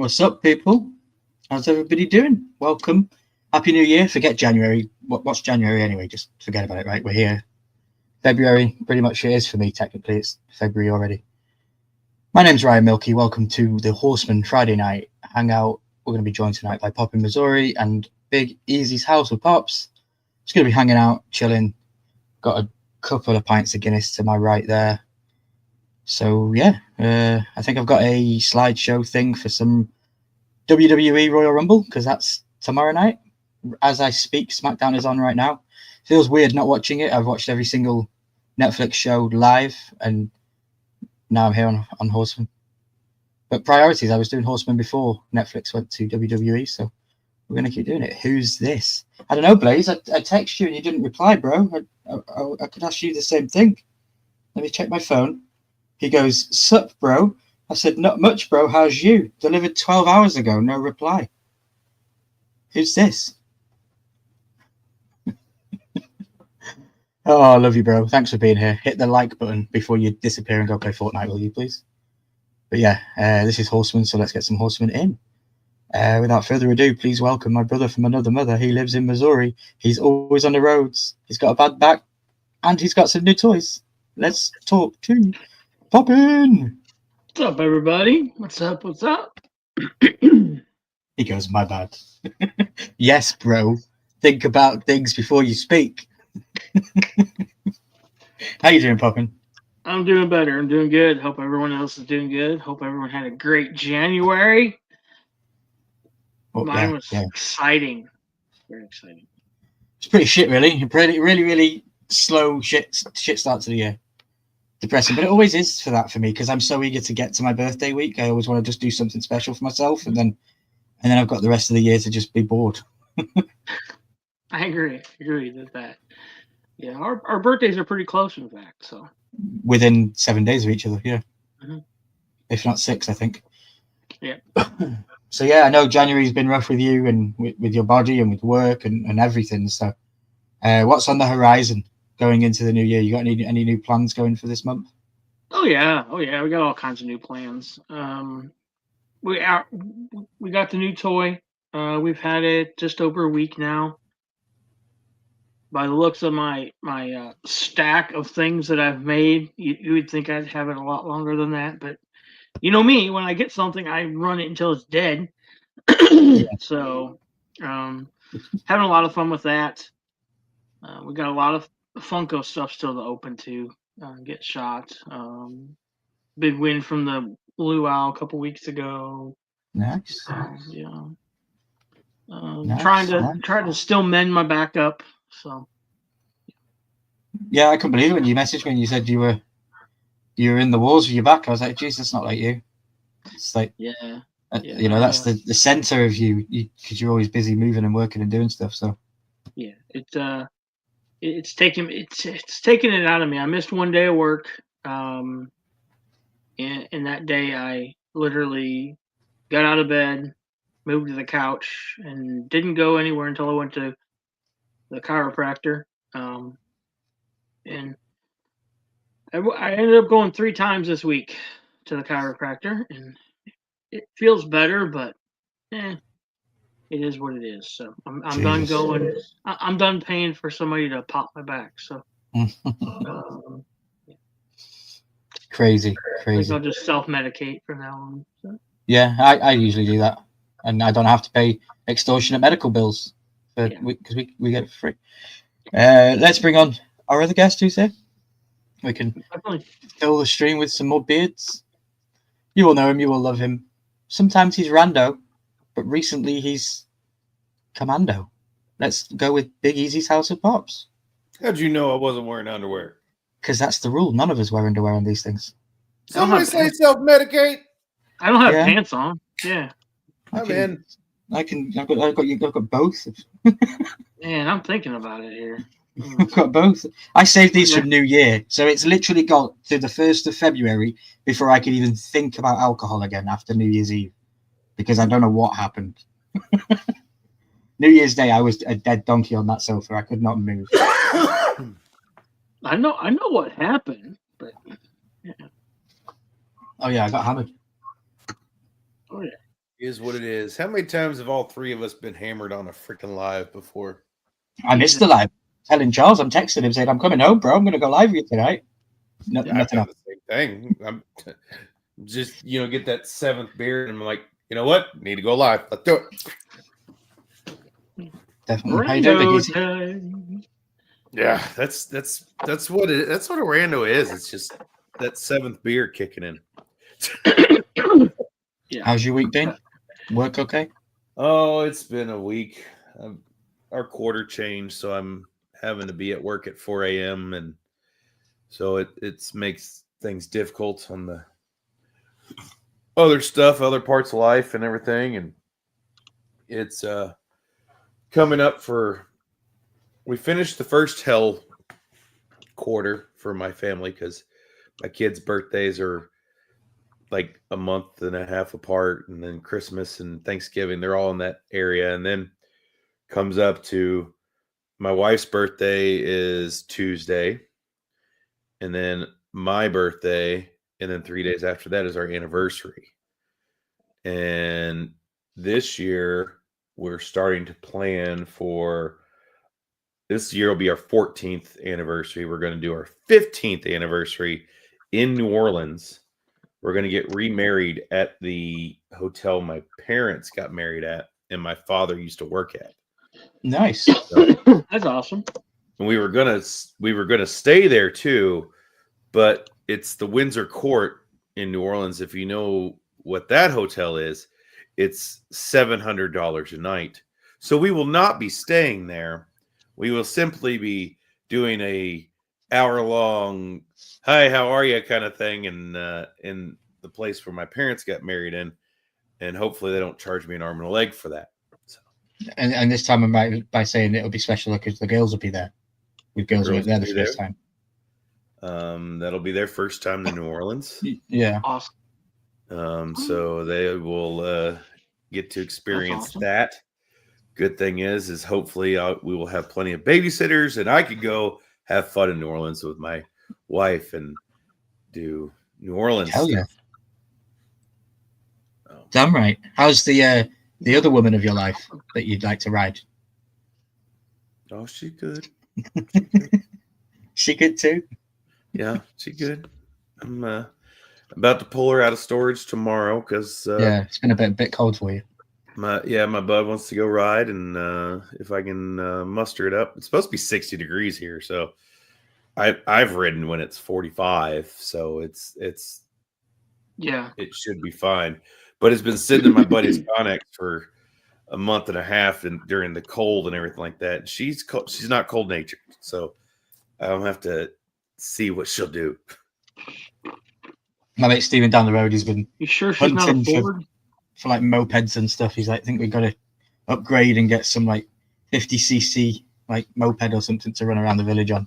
What's up, people? How's everybody doing? Welcome. Happy New Year. Forget January. What's January anyway? Just forget about it, right? We're here. February, pretty much it is for me, technically. It's February already. My name's Ryan Milkey. Welcome to the Horseman Friday night hangout. We're going to be joined tonight by Poppin Missouri and Big Easy's House with Pops. Just going to be hanging out, chilling. Got a couple of pints of Guinness to my right there. So, yeah, I think I've got a slideshow thing for some WWE Royal Rumble, because that's tomorrow night. As I speak, SmackDown is on right now. Feels weird not watching it. I've watched every single Netflix show live, and now I'm here on Horseman. But priorities, I was doing Horseman before Netflix went to WWE, so we're going to keep doing it. Who's this? I don't know, Blaze. I texted you and you didn't reply, bro. I could ask you the same thing. Let me check my phone. He goes, sup, bro? I said, not much, bro. How's you? Delivered 12 hours ago. No reply. Who's this? Oh, I love you, bro. Thanks for being here. Hit the like button before you disappear and go play Fortnite, will you, please? But yeah, this is Horseman, so let's get some Horsemen in. Without further ado, please welcome my brother from another mother. He lives in Missouri. He's always on the roads. He's got a bad back, and he's got some new toys. Let's talk to Poppin. What's up, everybody? What's up? What's up? He goes, my bad. Yes, bro. Think about things before you speak. How you doing, Poppin? I'm doing better. I'm doing good. Hope everyone else is doing good. Hope everyone had a great January. Mine was exciting. Very exciting. It's pretty shit, really. Really slow shit start to the year. Depressing, but it always is for me, because I'm so eager to get to my birthday week. I always want to just do something special for myself, and then I've got the rest of the year to just be bored. I agree with that. Yeah, our birthdays are pretty close, in fact. So within 7 days of each other, yeah. Mm-hmm. If not 6, I think. Yeah. So yeah, I know January's been rough with you and with your body and with work and everything. So, what's on the horizon going into the new year? You got any new plans going for this month? Oh yeah. We got all kinds of new plans. We got the new toy. We've had it just over a week now. By the looks of my stack of things that I've made, you would think I'd have it a lot longer than that. But you know me, when I get something, I run it until it's dead. So, having a lot of fun with that. We got a lot of Funko stuff still to open to get shot. Big win from the Blue Owl a couple weeks ago. Nice. Yeah. Nice, trying to still mend my back up. So. Yeah, I couldn't believe it when you messaged me and you said you were in the wars with your back. I was like, geez, that's not like you. It's like, yeah. You know, that's the center of you, because you're always busy moving and working and doing stuff. So yeah, it's taken it out of me. I missed one day of work, and that day I literally got out of bed, moved to the couch, and didn't go anywhere until I went to the chiropractor. And I ended up going 3 times this week to the chiropractor, and it feels better, but it is what it is. So I'm done going. I'm done paying for somebody to pop my back. So crazy. I think I'll just self-medicate from now on. So. Yeah, I usually do that, and I don't have to pay extortionate medical bills because we get it for free. Let's bring on our other guest, who's here. We can fill the stream with some more beards. You all know him, you all love him. Sometimes he's rando, but recently he's commando. Let's go with Big Easy's House of Pops. How'd you know I wasn't wearing underwear? Because that's the rule. None of us wear underwear on these things. Somebody say self-medicate. I don't have pants on. Yeah. I've got both. Man, I'm thinking about it here. I've got both. I saved these for New Year, so it's literally got to the 1st of February before I could even think about alcohol again after New Year's Eve, because I don't know what happened. New Year's Day, I was a dead donkey on that sofa. I could not move. I know what happened, but yeah. Oh yeah, I got hammered. Oh yeah. Is what it is. How many times have all three of us been hammered on a freaking live before? I missed the live. Telling Charles, I'm texting him saying, I'm coming home, bro. I'm going to go live with you tonight. No, Yeah, I've nothing done else. the same thing. I'm just, get that seventh beer, and I'm like, you know what? Need to go live. Let's do it. Definitely. How you doing, Rando Vicky? time. Yeah, that's what that's what a rando is. It's just that seventh beer kicking in. Yeah. How's your week been? Work okay? Oh, it's been a week. Our quarter changed, so I'm having to be at work at 4 a.m. and so it makes things difficult on the other stuff, other parts of life and everything. And it's coming up for, we finished the first hell quarter for my family because my kids' birthdays are like a month and a half apart, and then Christmas and Thanksgiving, they're all in that area. And then comes up to my wife's birthday is Tuesday, and then my birthday, and then 3 days after that is our anniversary. And this year we're starting to plan for, this year will be our 14th anniversary. We're going to do our 15th anniversary in New Orleans. We're going to get remarried at the hotel my parents got married at and my father used to work at. Nice. So, That's awesome. and we were gonna stay there too, but it's the Windsor Court in New Orleans. If you know what that hotel is, it's $700 a night. So we will not be staying there. We will simply be doing a hour-long "Hi, how are you?" kind of thing in the place where my parents got married in, and hopefully they don't charge me an arm and a leg for that. So. And this time I'm right by saying it'll be special because the girls will be there. The girls were there the first time. That'll be their first time to New Orleans. Yeah. Awesome. So they will get to experience awesome. that. Good thing is hopefully we will have plenty of babysitters, and I could go have fun in New Orleans with my wife and do New Orleans Hell stuff. Yeah. Damn right. How's the other woman of your life that you'd like to ride? Oh, she good. She good too? Yeah, she good. I'm about to pull her out of storage tomorrow because yeah, it's been a bit cold for you. My bud wants to go ride, and if I can muster it up, it's supposed to be 60 degrees here. So I've ridden when it's 45, so it's yeah, it should be fine. But it's been sitting in my buddy's Connex for a month and a half, and during the cold and everything like that. And she's not cold natured, so I'll have to see what she'll do. My mate Steven down the road, he's been you sure she's not a Ford? For like mopeds and stuff. He's like, I think we've got to upgrade and get some like 50cc like moped or something to run around the village on,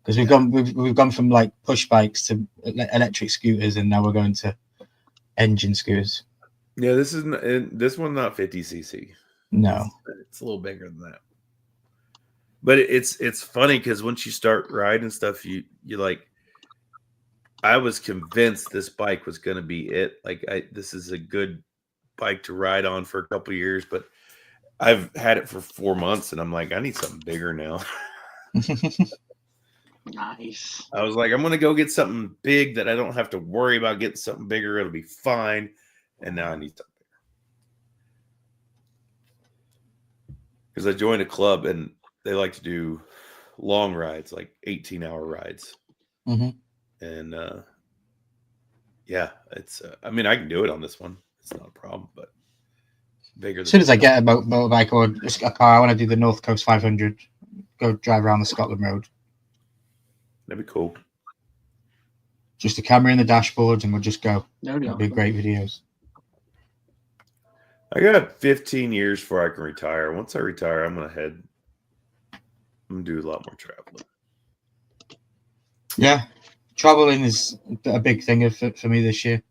because we've gone from like push bikes to electric scooters, and now we're going to engine scooters. Yeah, this one's not 50cc. No, it's a little bigger than that. But it's funny because once you start riding stuff, you like, I was convinced this bike was going to be it. Like this is a good bike to ride on for a couple of years, but I've had it for 4 months, and I'm like, I need something bigger now. Nice. I was like, I'm going to go get something big that I don't have to worry about getting something bigger. It'll be fine. And now I need something bigger. Because I joined a club, and they like to do long rides, like 18-hour rides. Mm-hmm. And yeah, it's, I mean, I can do it on this one. It's not a problem, but bigger. As soon as I get a motorbike or a car, I want to do the North Coast 500, go drive around the Scotland Road. That'd be cool. Just a camera in the dashboard, and we'll just go. That'd be great videos. I got 15 years before I can retire. Once I retire, I'm going to do a lot more traveling. Yeah, traveling is a big thing for me this year.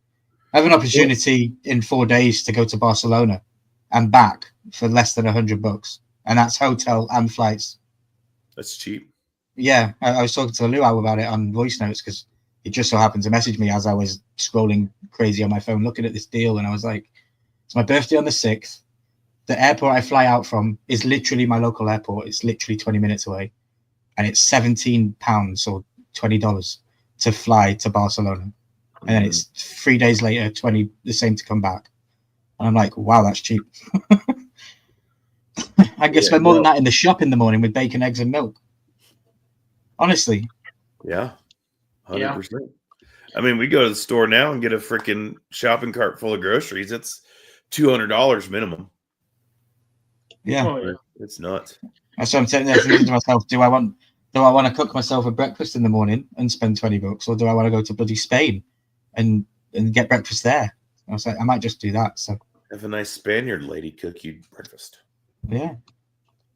I have an opportunity in 4 days to go to Barcelona and back for less than $100, and that's hotel and flights. That's cheap. Yeah, I was talking to Luau about it on voice notes because he just so happened to message me as I was scrolling crazy on my phone looking at this deal, and I was like, It's my birthday on the 6th. The airport I fly out from is literally my local airport. It's literally 20 minutes away. And it's £17 or $20 to fly to Barcelona. And then it's 3 days later, 20 the same to come back. And I'm like, wow, that's cheap. I can spend more than that in the shop in the morning with bacon, eggs, and milk. Honestly. Yeah, 100%. I mean, we go to the store now and get a freaking shopping cart full of groceries. It's $200 minimum. Yeah. Oh, yeah. It's nuts. That's what I'm thinking to myself. Do I want to cook myself a breakfast in the morning and spend $20, or do I want to go to bloody Spain and get breakfast there? I was like, I might just do that. So have a nice Spaniard lady cook you breakfast. Yeah.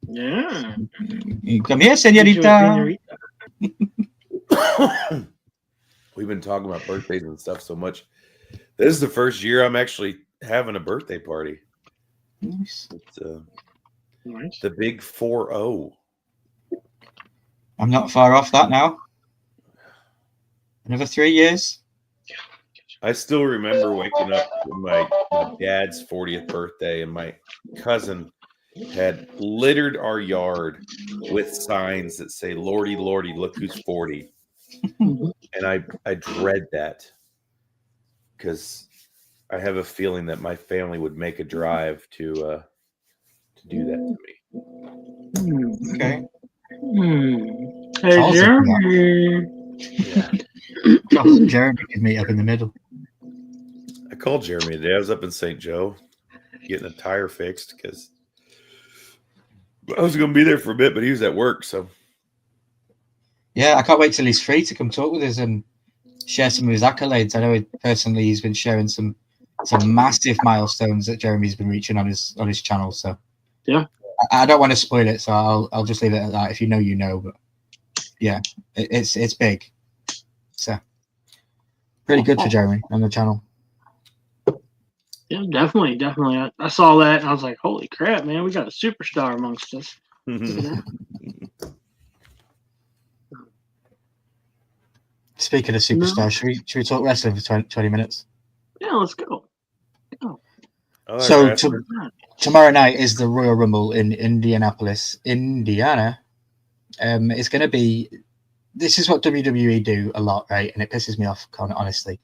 Yeah. Come here, señorita. We've been talking about birthdays and stuff so much. This is the first year I'm actually having a birthday party. Nice. It's Nice. the big 4-0. I'm not far off that now. Another 3 years. I still remember waking up for my dad's 40th birthday, and my cousin had littered our yard with signs that say, "Lordy, Lordy, look who's 40." And I dread that because I have a feeling that my family would make a drive to do that to me. Okay. Hey, Jeremy. Yeah. Jeremy could meet up in the middle. I called Jeremy today. I was up in St. Joe getting a tire fixed because I was going to be there for a bit, but he was at work. So, yeah, I can't wait till he's free to come talk with us and share some of his accolades. I know personally he's been sharing some massive milestones that Jeremy's been reaching on his channel. So, yeah, I don't want to spoil it, so I'll just leave it at that. If you know, you know. But yeah, it's big. So, pretty good for Jeremy on the channel. Yeah, definitely. I saw that and I was like, holy crap, man, we got a superstar amongst us. Speaking of superstars, should we talk wrestling for 20 minutes? Yeah, let's go. So tomorrow night is the Royal Rumble in Indianapolis, Indiana. It's going to be. This is what WWE do a lot, right? And it pisses me off, honestly.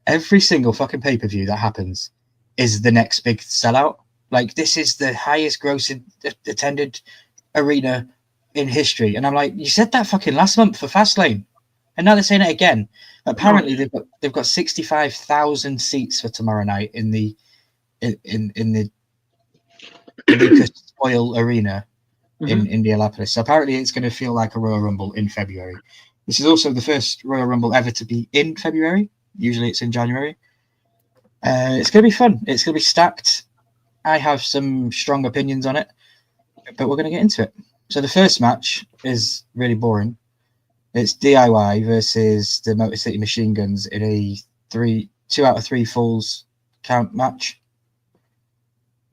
Every single fucking pay-per-view that happens is the next big sellout. Like, this is the highest grossing attended arena in history. And I'm like, you said that fucking last month for Fastlane. And now they're saying it again. Apparently they've got 65,000 seats for tomorrow night in the Lucas Oil Arena in Indianapolis. So apparently it's going to feel like a Royal Rumble in February. This is also the first Royal Rumble ever to be in February. Usually it's in January. It's going to be fun. It's going to be stacked. I have some strong opinions on it, but we're going to get into it. So the first match is really boring. It's DIY versus the Motor City Machine Guns in a 2 out of 3 falls count match.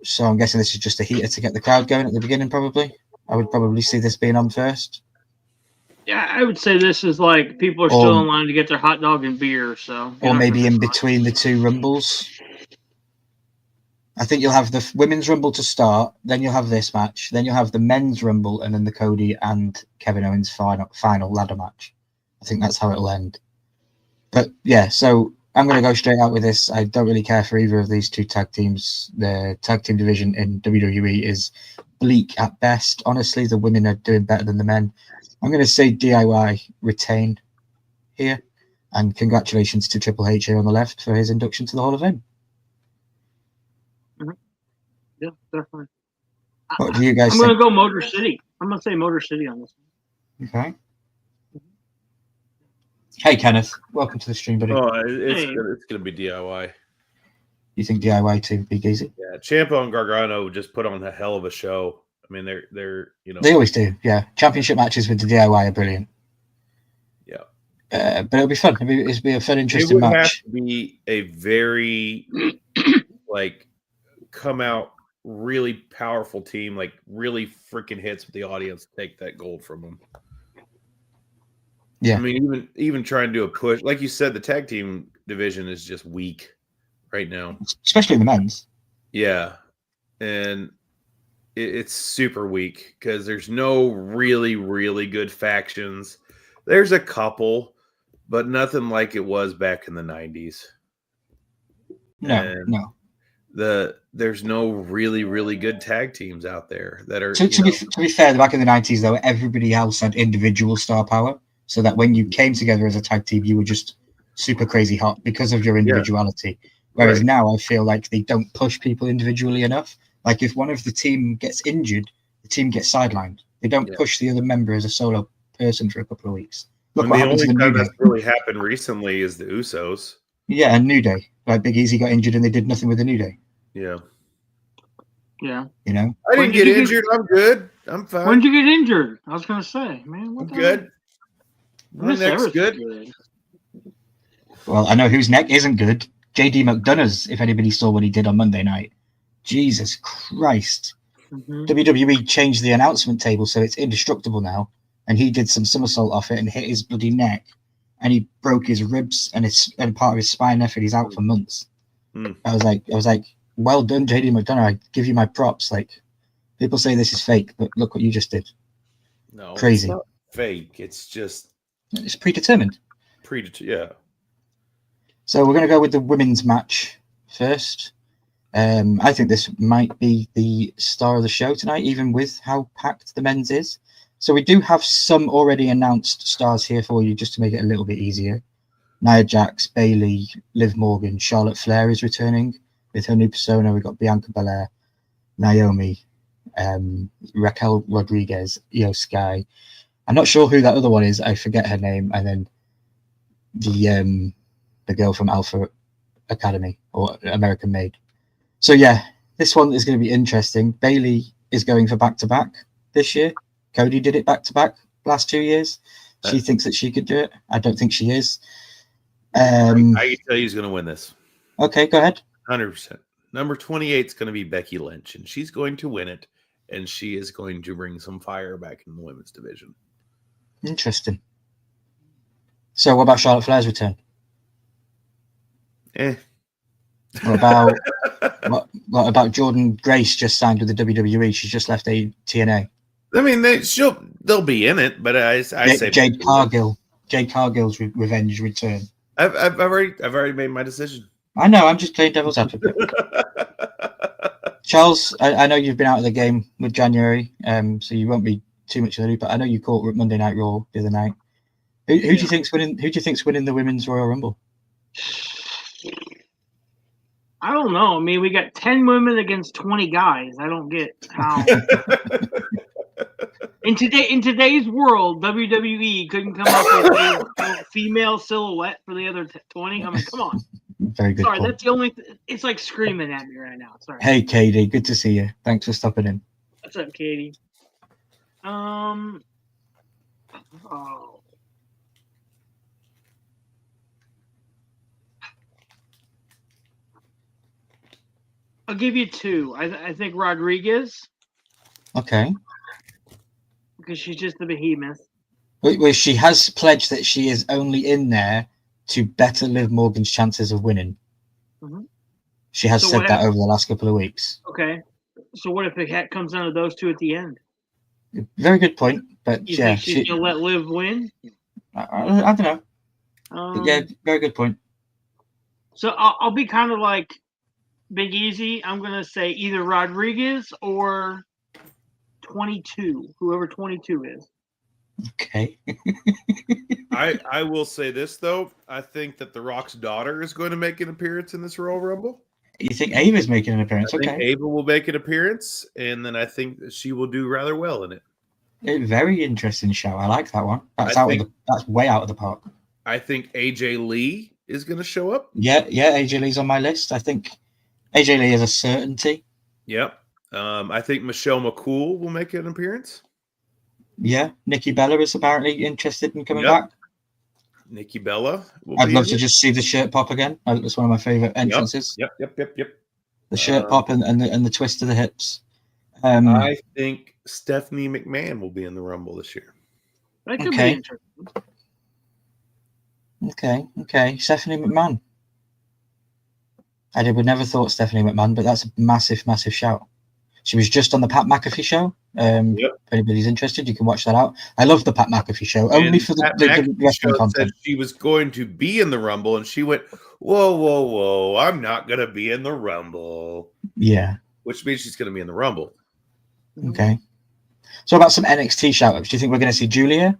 So I'm guessing this is just a heater to get the crowd going at the beginning, probably. I would probably see this being on first. Yeah, I would say this is like people are still in line to get their hot dog and beer. So, or maybe in between the two Rumbles. I think you'll have the Women's Rumble to start, then you'll have this match, then you'll have the Men's Rumble, and then the Cody and Kevin Owens final ladder match. I think that's how it'll end. But yeah, so I'm going to go straight out with this. I don't really care for either of these two tag teams. The tag team division in WWE is bleak at best. Honestly, the women are doing better than the men. I'm going to say DIY retain here. And congratulations to Triple H here on the left for his induction to the Hall of Fame. Yeah, definitely. What do you guys think? I'm going to go Motor City. I'm going to say Motor City on this one. Okay. Hey, Kenneth. Welcome to the stream, buddy. Oh, it's going to be DIY. You think DIY too, Big Easy? Yeah, Ciampa and Gargano just put on a hell of a show. I mean, they're They always do, yeah. Championship matches with the DIY are brilliant. Yeah. But it'll be fun. It'll be a fun, interesting match. It would have to be a very, come out really powerful team, really freaking hits with the audience to take that gold from them. Yeah. I mean, even trying to do a push. Like you said, the tag team division is just weak right now. Especially in the men's. Yeah, and it's super weak because there's no really, really good factions. There's a couple, but nothing like it was back in the 90s. And there's no really, really good tag teams out there that are. To be fair, back in the 90s, though, everybody else had individual star power, so that when you came together as a tag team, you were just super crazy hot because of your individuality. Whereas now I feel like they don't push people individually enough. Like if one of the team gets injured, the team gets sidelined. They don't push the other member as a solo person for a couple of weeks. Look what happened to the New Day. That's really happened recently is the Usos. Yeah, and New Day. Like Big Easy got injured and they did nothing with the New Day. Yeah. Yeah. You know? I didn't get injured. I'm good. I'm fine. When did you get injured? I was going to say, man. I'm good. My neck's good. Well, I know whose neck isn't good. JD McDonough's, if anybody saw what he did on Monday night. Jesus Christ. Mm-hmm. WWE changed the announcement table so it's indestructible now. And he did some somersault off it and hit his bloody neck. And he broke his ribs and part of his spine left, and he's out for months. I was like, well done, JD McDonough. I give you my props. Like, people say this is fake, but look what you just did. No, crazy. It's not fake. It's just predetermined. Yeah. So we're going to go with the women's match first. I think this might be the star of the show tonight, even with how packed the men's is. So we do have some already announced stars here for you, just to make it a little bit easier. Nia Jax, Bayley, Liv Morgan, Charlotte Flair is returning with her new persona. We've got Bianca Belair, Naomi, Raquel Rodriguez, Io Sky. I'm not sure who that other one is. I forget her name. And then the girl from Alpha Academy or American Made. So yeah, this one is going to be interesting. Bayley is going for back-to-back this year. Cody did it back-to-back last 2 years. She thinks that she could do it. I don't think she is. I can tell you who's going to win this. Okay, go ahead. 100%. Number 28 is going to be Becky Lynch, and she's going to win it, and she is going to bring some fire back in the women's division. Interesting. So what about Charlotte Flair's return? What about Jordan Grace just signed with the WWE? She's just left TNA. I mean, they'll be in it, but I say Jade Cargill's revenge return. I've already made my decision. I know. I'm just playing devil's advocate. Charles, I know you've been out of the game with January, so you won't be too much early. But I know you caught Monday Night Raw the other night. Who do you think's winning? Who do you think's winning the Women's Royal Rumble? I don't know. I mean, we got 10 women against 20 guys. I don't get how. In today's world, WWE couldn't come up with a female silhouette for the other 20. I mean, come on. Very good. Sorry, point. That's the only. It's like screaming at me right now. Sorry. Hey, Katie. Good to see you. Thanks for stopping in. What's up, Katie? Oh. I'll give you two. I think Rodriguez. Okay. Because she's just a behemoth. Well, she has pledged that she is only in there to better Liv Morgan's chances of winning. Mm-hmm. She has said that over the last couple of weeks. Okay. So what if it comes down to those two at the end? Very good point. But you think she's going to let Liv win? I don't know. Yeah, very good point. So I'll be kind of like Big Easy. I'm going to say either Rodriguez or 22, whoever 22 is. Okay. I will say this, though. I think that The Rock's daughter is going to make an appearance in this Royal Rumble. You think Ava's making an appearance? I think Ava will make an appearance, and then I think that she will do rather well in it. Very interesting show. I like that one. That's way out of the park. I think AJ Lee is going to show up. Yeah, AJ Lee's on my list. I think AJ Lee is a certainty. Yep. I think Michelle McCool will make an appearance. Yeah, Nikki Bella is apparently interested in coming back. Nikki Bella. I'd love to just see the shirt pop again. It's one of my favorite entrances. Yep. The shirt pop and the twist of the hips. I think Stephanie McMahon will be in the Rumble this year. That could be interesting. Okay. Stephanie McMahon. I would never thought Stephanie McMahon, but that's a massive, massive shout. She was just on the Pat McAfee show. Yep. If anybody's interested, you can watch that out. I love the Pat McAfee show, only And for the Pat McAfee wrestling show content. said she was going to be in the Rumble, and she went, "Whoa, whoa, whoa! I'm not going to be in the Rumble." Yeah. Which means she's going to be in the Rumble. Okay. So about some NXT shout-outs. Do you think we're going to see Julia?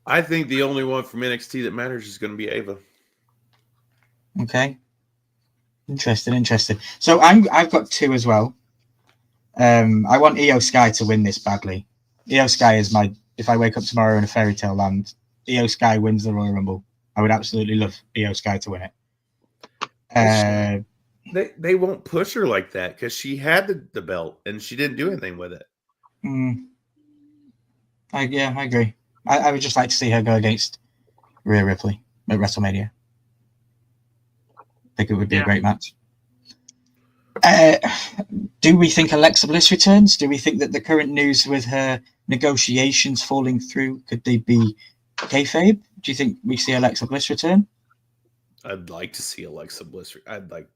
I think the only one from NXT that matters is going to be Ava. Okay. Interesting. So I've got two as well. I want Io Sky to win this badly. Io Sky is my. If I wake up tomorrow in a fairy tale land, Io Sky wins the Royal Rumble. I would absolutely love Io Sky to win it. They won't push her like that because she had the belt and she didn't do anything with it. I agree. I would just like to see her go against Rhea Ripley at WrestleMania. I think it would be a great match. Do we think Alexa Bliss returns? Do we think that the current news with her negotiations falling through, could they be kayfabe? Do you think we see Alexa Bliss return? I'd like to see Alexa Bliss. I'd like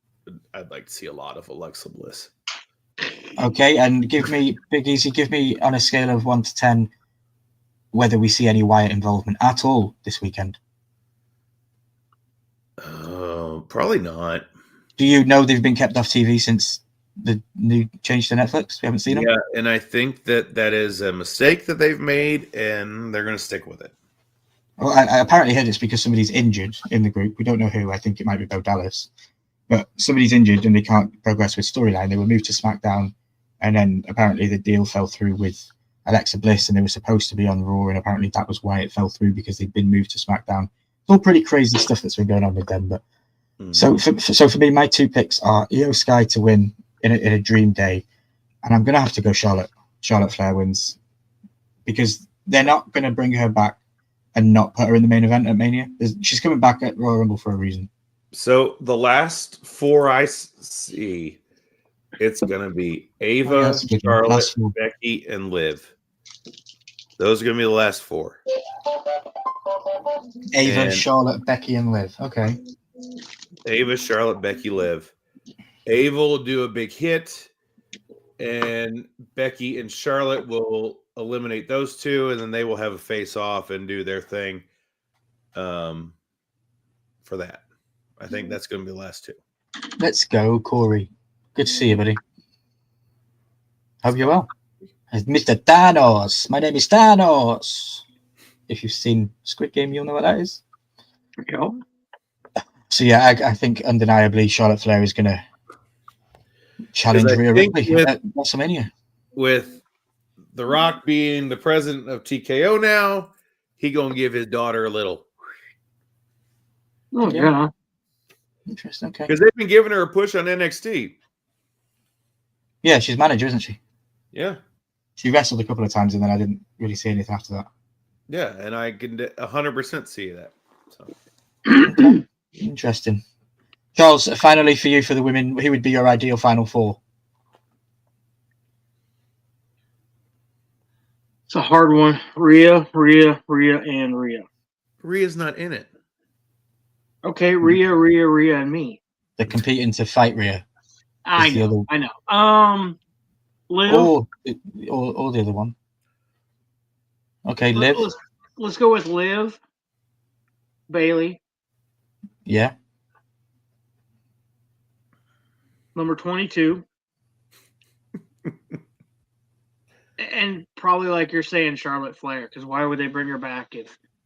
to see a lot of Alexa Bliss. Okay, and give me, Big Easy, give me on a scale of 1 to 10 whether we see any Wyatt involvement at all this weekend. Probably not. Do you know they've been kept off TV since the new change to Netflix? We haven't seen them? Yeah, and I think that is a mistake that they've made, and they're going to stick with it. Well, I apparently heard it's because somebody's injured in the group. We don't know who. I think it might be Bo Dallas. But somebody's injured and they can't progress with storyline. They were moved to SmackDown, and then apparently the deal fell through with Alexa Bliss, and they were supposed to be on Raw, and apparently that was why it fell through, because they'd been moved to SmackDown. It's all pretty crazy stuff that's been going on with them. But so for me, my two picks are Io Sky to win in a dream day, and I'm going to have to go Charlotte. Charlotte Flair wins, because they're not going to bring her back and not put her in the main event at Mania. She's coming back at Royal Rumble for a reason. So the last four I see, it's going to be Ava, Charlotte, Becky, and Liv. Those are going to be the last four. Ava, Charlotte, Becky, and Liv. Okay. Ava, Charlotte, Becky, Liv. Ava will do a big hit, and Becky and Charlotte will eliminate those two, and then they will have a face-off and do their thing for that. I think that's going to be the last two. Let's go, Corey. Good to see you, buddy. Hope you're well. Mr. Thanos. My name is Thanos. If you've seen Squid Game, you'll know what that is. Yep. So, yeah, I think undeniably Charlotte Flair is going to challenge Rhea Ripley at WrestleMania. With The Rock being the president of TKO now, he going to give his daughter a little. Oh, yeah. Interesting. Okay. Because they've been giving her a push on NXT. Yeah, she's manager, isn't she? Yeah. She wrestled a couple of times, and then I didn't really see anything after that. Yeah, and I can 100% see that. So. Okay. Interesting. Charles, finally for you, for the women, who would be your ideal Final Four? It's a hard one. Rhea, and Rhea. Rhea's not in it. Okay, Rhea, and me. They're competing to fight Rhea. I know. Liv. Or the other one. Okay, Liv. Let's go with Liv. Bailey. Yeah. Number 22. And probably, like you're saying, Charlotte Flair, because why would they bring her back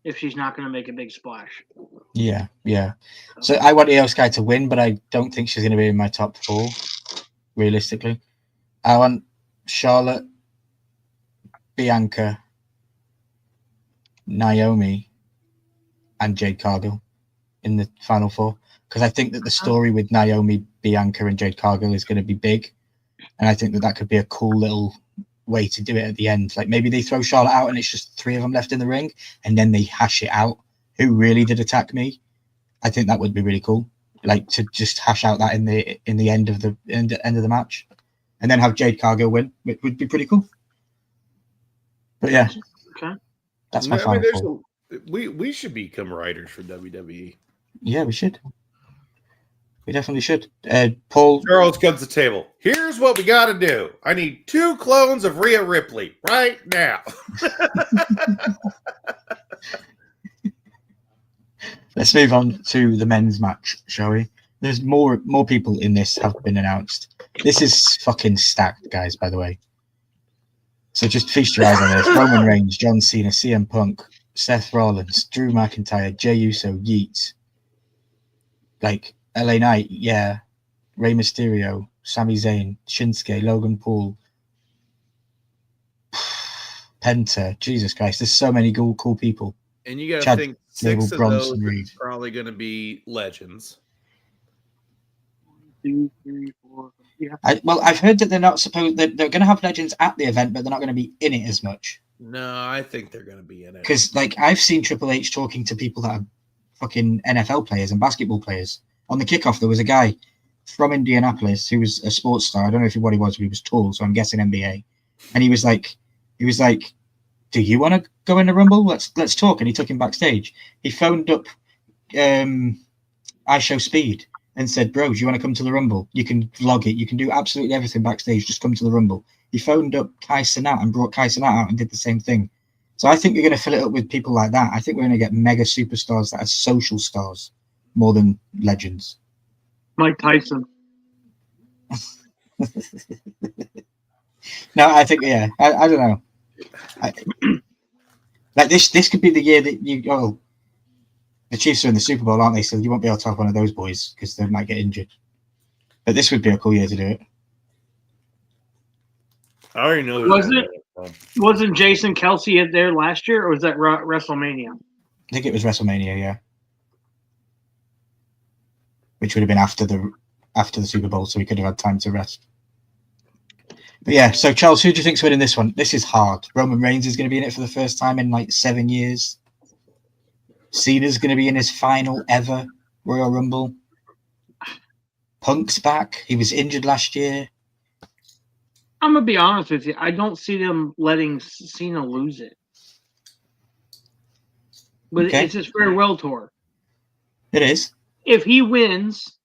if she's not going to make a big splash? Yeah. So I want Io Sky to win, but I don't think she's going to be in my top four, realistically. I want Charlotte, Bianca, Naomi, and Jade Cargill in the Final Four, because I think that the story with Naomi, Bianca, and Jade Cargill is going to be big, and I think that could be a cool little way to do it at the end. Like maybe they throw Charlotte out and it's just three of them left in the ring, and then they hash it out. Who really did attack me? I think that would be really cool. Like to just hash out that in the end of the match, and then have Jade Cargill win. It would be pretty cool. But yeah, okay, that's my Final Four. We should become writers for WWE. Yeah, we should. We definitely should. Paul. Charles comes to the table. Here's what we got to do. I need 2 clones of Rhea Ripley right now. Let's move on to the men's match, shall we? There's more people in this have been announced. This is fucking stacked, guys, by the way. So just feast your eyes on this. Roman Reigns, John Cena, CM Punk, Seth Rollins, Drew McIntyre, Jey Uso, Yeet. Like, LA Knight, yeah. Rey Mysterio, Sami Zayn, Shinsuke, Logan Paul, Penta. Jesus Christ, there's so many cool people. And you got to think 6 of Bronson, those Reed. are probably going to be legends. 2, 3, 4. Yeah. I've heard that they're not supposed. They're going to have legends at the event, but they're not going to be in it as much. No, I think they're going to be in it. Because, like, I've seen Triple H talking to people that are fucking NFL players and basketball players. On the kickoff, there was a guy from Indianapolis who was a sports star. I don't know what he was, but he was tall, so I'm guessing NBA. And he was like, "Do you want to go in the Rumble? Let's talk." And he took him backstage. He phoned up I Show Speed and said, "Bro, do you want to come to the Rumble? You can vlog it. You can do absolutely everything backstage. Just come to the Rumble." He phoned up Kai Cenat and brought Kai Cenat out and did the same thing. So I think we're going to fill it up with people like that. I think we're going to get mega superstars that are social stars more than legends. Mike Tyson. No, I think, yeah. I don't know. Like this could be the year that you go. The Chiefs are in the Super Bowl, aren't they? So you won't be able to have one of those boys because they might get injured. But this would be a cool year to do it. I already know. Wasn't Jason Kelsey there last year, or was that WrestleMania? I think it was WrestleMania, yeah. Which would have been after the Super Bowl, so we could have had time to rest. But yeah, so Charles, who do you think's winning this one? This is hard. Roman Reigns is going to be in it for the first time in like 7 years. Cena's going to be in his final ever Royal Rumble. Punk's back. He was injured last year. I'm going to be honest with you. I don't see them letting Cena lose it. But Okay. It's his farewell tour. It is. If he wins,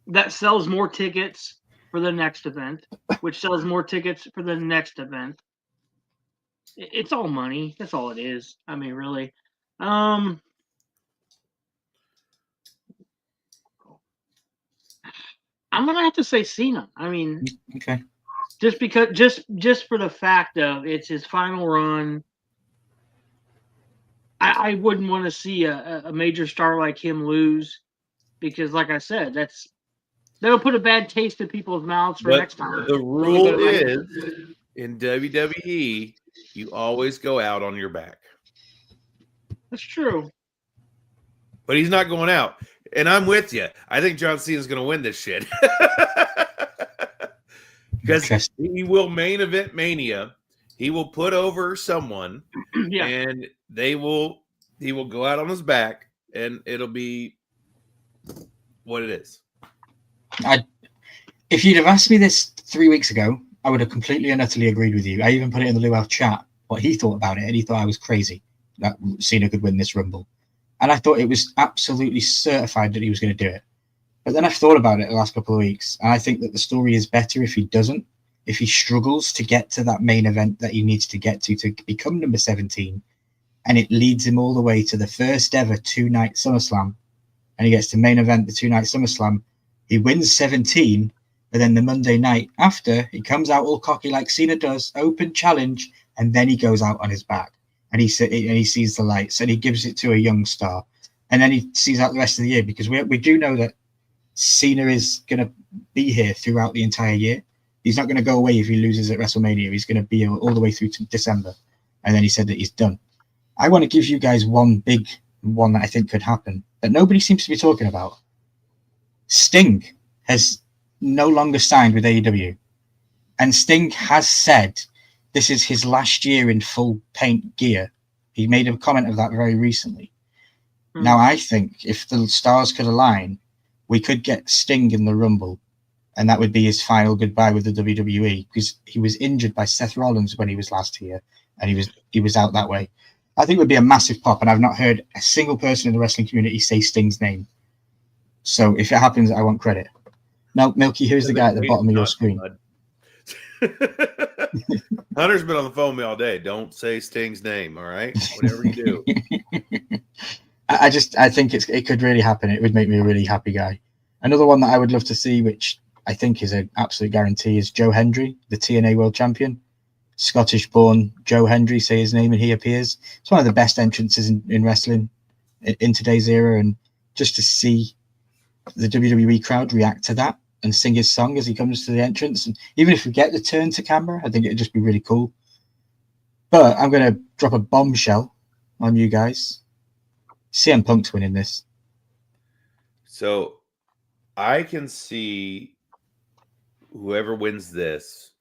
that sells more tickets for the next event, which sells more tickets for the next event. It's all money. That's all it is. I mean, really. I'm gonna have to say Cena. I mean, okay. Just because, just for the fact of it's his final run. I wouldn't want to see a major star like him lose, because, like I said, that'll put a bad taste in people's mouths for next time. The rule is in WWE, you always go out on your back. That's true. But he's not going out. And I'm with you. I think John Cena's going to win this shit. Because he will main event Mania. He will put over someone. Yeah. And he will go out on his back. And it'll be what it is. If you'd have asked me this 3 weeks ago, I would have completely and utterly agreed with you. I even put it in the Luau chat, what he thought about it, and he thought I was crazy that Cena could win this Rumble. And I thought it was absolutely certified that he was going to do it. But then I've thought about it the last couple of weeks, and I think that the story is better if he doesn't, if he struggles to get to that main event that he needs to get to become number 17, and it leads him all the way to the first ever 2-night SummerSlam, and he gets to main event the 2-night SummerSlam. He wins 17, but then the Monday night after, he comes out all cocky like Cena does, open challenge, and then he goes out on his back. And he sees the lights, and he gives it to a young star. And then he sees out the rest of the year, because we do know that Cena is going to be here throughout the entire year. He's not going to go away if he loses at WrestleMania. He's going to be all the way through to December. And then he said that he's done. I want to give you guys one big one that I think could happen that nobody seems to be talking about. Sting has no longer signed with AEW. And Sting has said this is his last year in full paint gear. He made a comment of that very recently. Now, I think if the stars could align, we could get Sting in the Rumble, and that would be his final goodbye with the WWE, because he was injured by Seth Rollins when he was last here, and he was out that way. I think it would be a massive pop, and I've not heard a single person in the wrestling community say Sting's name. So if it happens, I want credit. Now, Milky, who's the guy at the bottom of your screen? Hunter's been on the phone with me all day. Don't say Sting's name, all right? Whatever you do. I think it could really happen. It would make me a really happy guy. Another one that I would love to see, which I think is an absolute guarantee, is Joe Hendry, the TNA World Champion. Scottish-born Joe Hendry, say his name and he appears. It's one of the best entrances in wrestling in today's era, and just to see the WWE crowd react to that and sing his song as he comes to the entrance, and even if we get the turn to camera, I think it'd just be really cool. But I'm going to drop a bombshell on you guys. CM Punk's winning this. So I can see whoever wins this,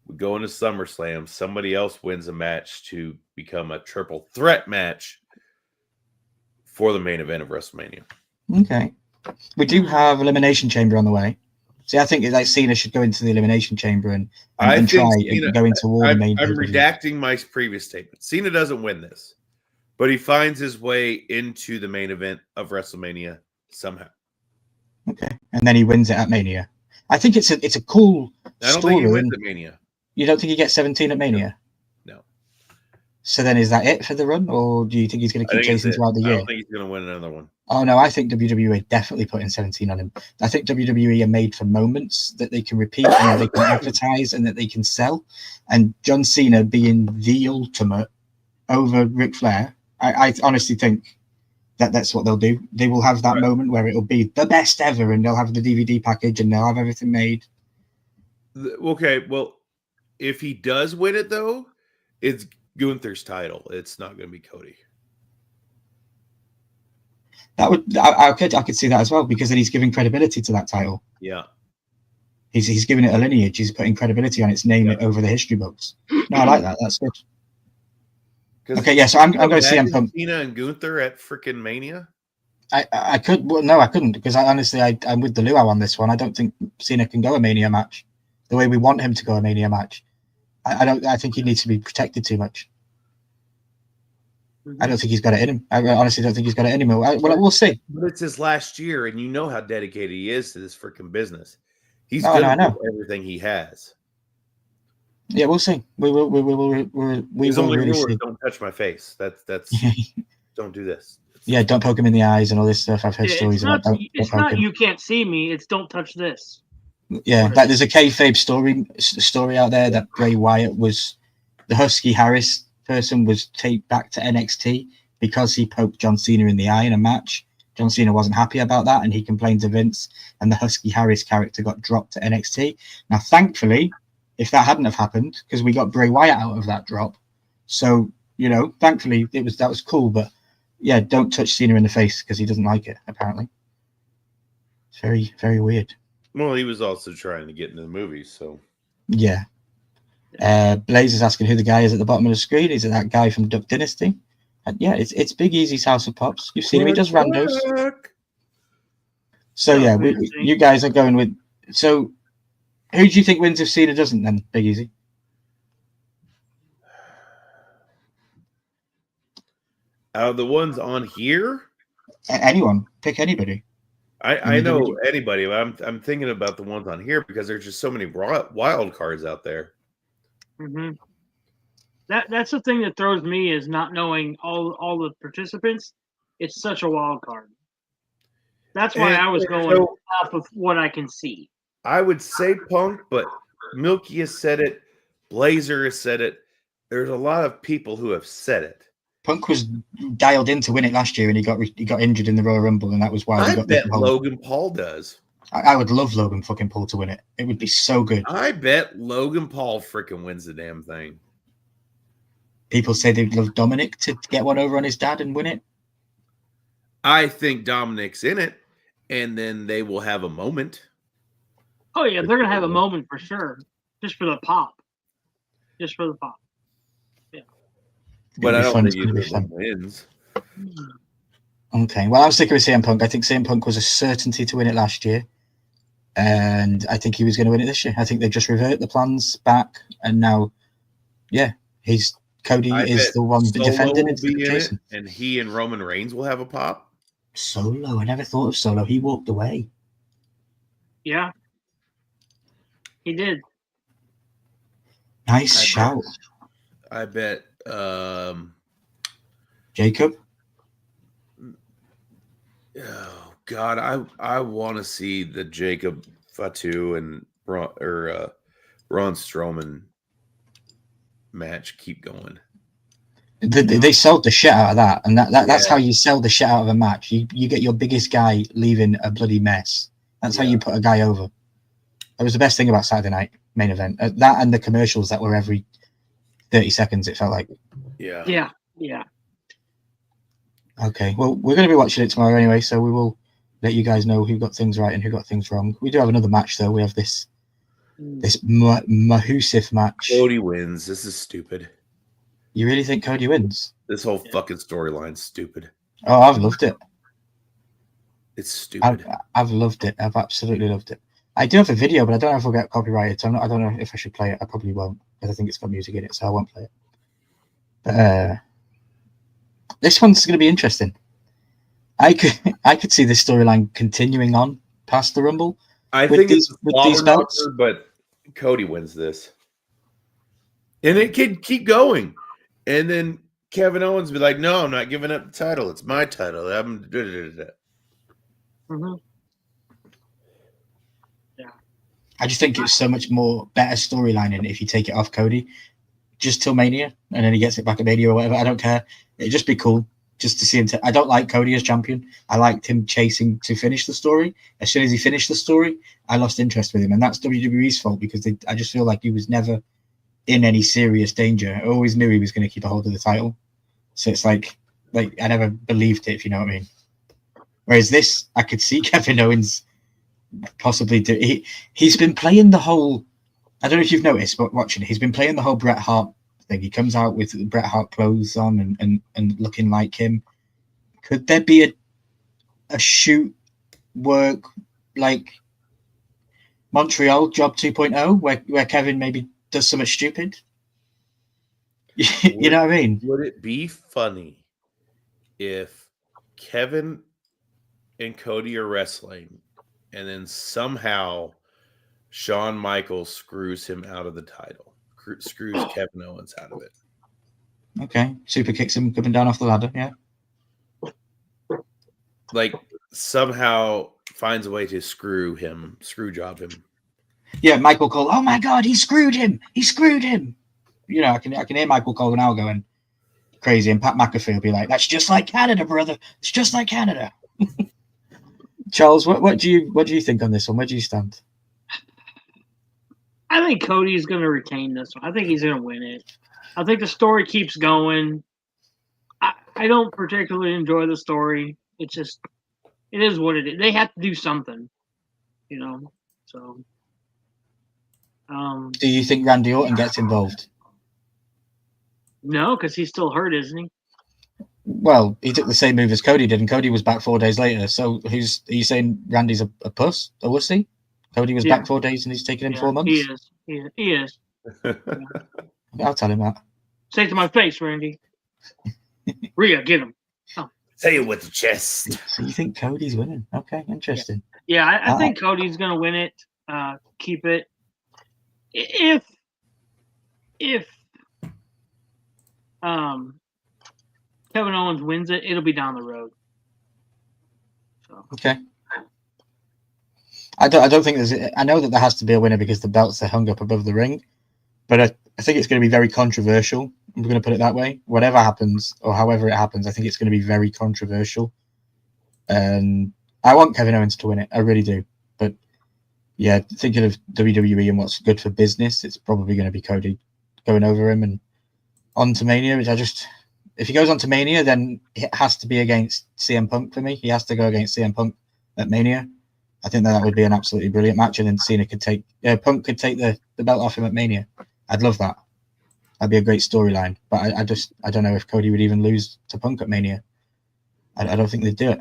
we go into SummerSlam, somebody else wins a match to become a triple threat match for the main event of WrestleMania. Okay. We do have Elimination Chamber on the way. See, I think like Cena should go into the Elimination Chamber and try and go into all the main. I'm redacting my previous statement. Cena doesn't win this, but he finds his way into the main event of WrestleMania somehow. Okay, and then he wins it at Mania. I think it's a cool I don't story. think he wins at Mania. You don't think he gets 17 at Mania? No. So then is that it for the run, or do you think he's going to keep chasing throughout the year? I don't think he's going to win another one. Oh, no, I think WWE are definitely putting 17 on him. I think WWE are made for moments that they can repeat and that they can advertise and that they can sell. And John Cena being the ultimate over Ric Flair, I honestly think that's what they'll do. They will have that moment where it'll be the best ever, and they'll have the DVD package and they'll have everything made. Okay, well, if he does win it, though, it's Gunther's title. It's not going to be Cody. That would I could see that as well, because then he's giving credibility to that title. Yeah, he's giving it a lineage. He's putting credibility on its name over the history books. No, I like that. That's good. Okay, yeah. So I'm going to see CM Cena and Gunther at freaking Mania. I could. Well, no, I couldn't, because I'm with the luau on this one. I don't think Cena can go a Mania match the way we want him to go a Mania match. I think he needs to be protected too much. I don't think he's got it in him. I honestly don't think he's got it in him. We'll see. But it's his last year, and you know how dedicated he is to this freaking business. He's good at everything he has. Yeah, we'll see. We will really see. Don't touch my face. That's don't do this. Yeah, don't poke him in the eyes and all this stuff. I've heard stories about. It's not you can't see me. It's don't touch this. Yeah, that there's a kayfabe story out there that Bray Wyatt was the Husky Harris person was taped back to NXT because he poked John Cena in the eye in a match. John Cena wasn't happy about that, and he complained to Vince, and the Husky Harris character got dropped to NXT. Now, thankfully, if that hadn't have happened, because we got Bray Wyatt out of that drop, so thankfully that was cool. But yeah, don't touch Cena in the face because he doesn't like it. Apparently, it's very, very weird. Well, he was also trying to get into the movies, so yeah. Blaze is asking who the guy is at the bottom of the screen. Is it that guy from Duck Dynasty? And yeah, it's Big Easy's House of Pops. You've seen him; he does randos. So yeah, you guys are going with. So, who do you think wins if Cena doesn't? Then Big Easy. Out of the ones on here, anyone pick anybody. I know anybody, but I'm thinking about the ones on here because there's just so many wild cards out there. Mm-hmm. That's the thing that throws me, is not knowing all the participants. It's such a wild card. That's why I was going off of what I can see. I would say Punk, but Milky has said it. Blazer has said it. There's a lot of people who have said it. Punk was dialed in to win it last year, and he got injured in the Royal Rumble, and that was why I bet Logan Paul does. I would love Logan fucking Paul to win it. It would be so good. I bet Logan Paul freaking wins the damn thing. People say they'd love Dominic to get one over on his dad and win it. I think Dominic's in it, and then they will have a moment. Oh yeah, they're gonna have a moment for sure, just for the pop. Just for the pop. Yeah. But I don't think either of them wins. Okay, well, I'm sticking with CM Punk. I think CM Punk was a certainty to win it last year, and I think he was going to win it this year. I think they just revert the plans back, and now, yeah, he's Cody I is bet the one Solo defending will instead of be in Jason. it, and he and Roman Reigns will have a pop. Solo, I never thought of Solo. He walked away. Yeah, he did. Nice shout, I bet. Jacob. Oh God, I want to see the Jacob Fatu and Braun Strowman match keep going. They sold the shit out of that, and that's Yeah. how you sell the shit out of a match. You get your biggest guy leaving a bloody mess. That's how you put a guy over. It was the best thing about Saturday night main event. That and the commercials that were every 30 seconds. It felt like. Yeah. Okay, well, we're going to be watching it tomorrow anyway, so we will let you guys know who got things right and who got things wrong. We do have another match though. We have this Mahusif match. Cody wins. This is stupid. You really think Cody wins? This whole fucking storyline's stupid. Oh, I've loved it. It's stupid. I've loved it. I've absolutely loved it. I do have a video, but I don't know if we'll get copyrighted. So I don't know if I should play it. I probably won't, because I think it's got music in it, so I won't play it. But this one's going to be interesting. I could see this storyline continuing on past the Rumble. I with think these belts. but Cody wins this, and it can keep going. And then Kevin Owens be like, "No, I'm not giving up the title. It's my title." Mm-hmm. I just think it's so much more better storyline in it if you take it off Cody just till Mania, and then he gets it back at Mania or whatever. I don't care. It'd just be cool just to see him. I don't like Cody as champion. I liked him chasing to finish the story. As soon as he finished the story, I lost interest with him, and that's WWE's fault, because I just feel like he was never in any serious danger. I always knew he was going to keep a hold of the title. So it's like I never believed it, if you know what I mean. Whereas this, I could see Kevin Owens possibly do. He's been playing the whole. I don't know if you've noticed, but watching it, he's been playing the whole Bret Hart thing. He comes out with Bret Hart clothes on and looking like him. Could there be a shoot work like Montreal Job 2.0 where Kevin maybe does something stupid? You know what I mean? Would it be funny if Kevin and Cody are wrestling, and then somehow Shawn Michaels screws him out of the title, screws Kevin Owens out of it? Okay, super kicks him coming down off the ladder. Yeah, like somehow finds a way to screw job him. Yeah, Michael Cole. Oh my God, he screwed him! He screwed him! You know, I can hear Michael Cole now going crazy, and Pat McAfee will be like, "That's just like Canada, brother. It's just like Canada." Charles, what do you think on this one? Where do you stand? I think Cody's going to retain this one. I think he's going to win it. I think the story keeps going. I don't particularly enjoy the story. It's just, it is what it is. They have to do something, you know. So, do you think Randy Orton gets involved? No, because he's still hurt, isn't he? Well, he took the same move as Cody did, and Cody was back 4 days later. So, are you saying Randy's a puss, a wussy? Cody was back 4 days, and he's taken him 4 months. He is. I'll tell him that. Say it to my face, Randy. Rhea, get him. Oh. Say it with the chest. So you think Cody's winning? Okay, interesting. Yeah, I think Cody's going to win it. Keep it. If Kevin Owens wins it, it'll be down the road. So. Okay. I don't think there's. I know that there has to be a winner because the belts are hung up above the ring, but I think it's going to be very controversial. I'm going to put it that way. Whatever happens, or however it happens, I think it's going to be very controversial. And I want Kevin Owens to win it. I really do. But yeah, thinking of WWE and what's good for business, it's probably going to be Cody going over him and on to Mania, which if he goes on to Mania, then it has to be against CM Punk for me. He has to go against CM Punk at Mania. I think that would be an absolutely brilliant match, and then Punk could take the belt off him at Mania. I'd love that. That'd be a great storyline. But I don't know if Cody would even lose to Punk at Mania. I don't think they'd do it.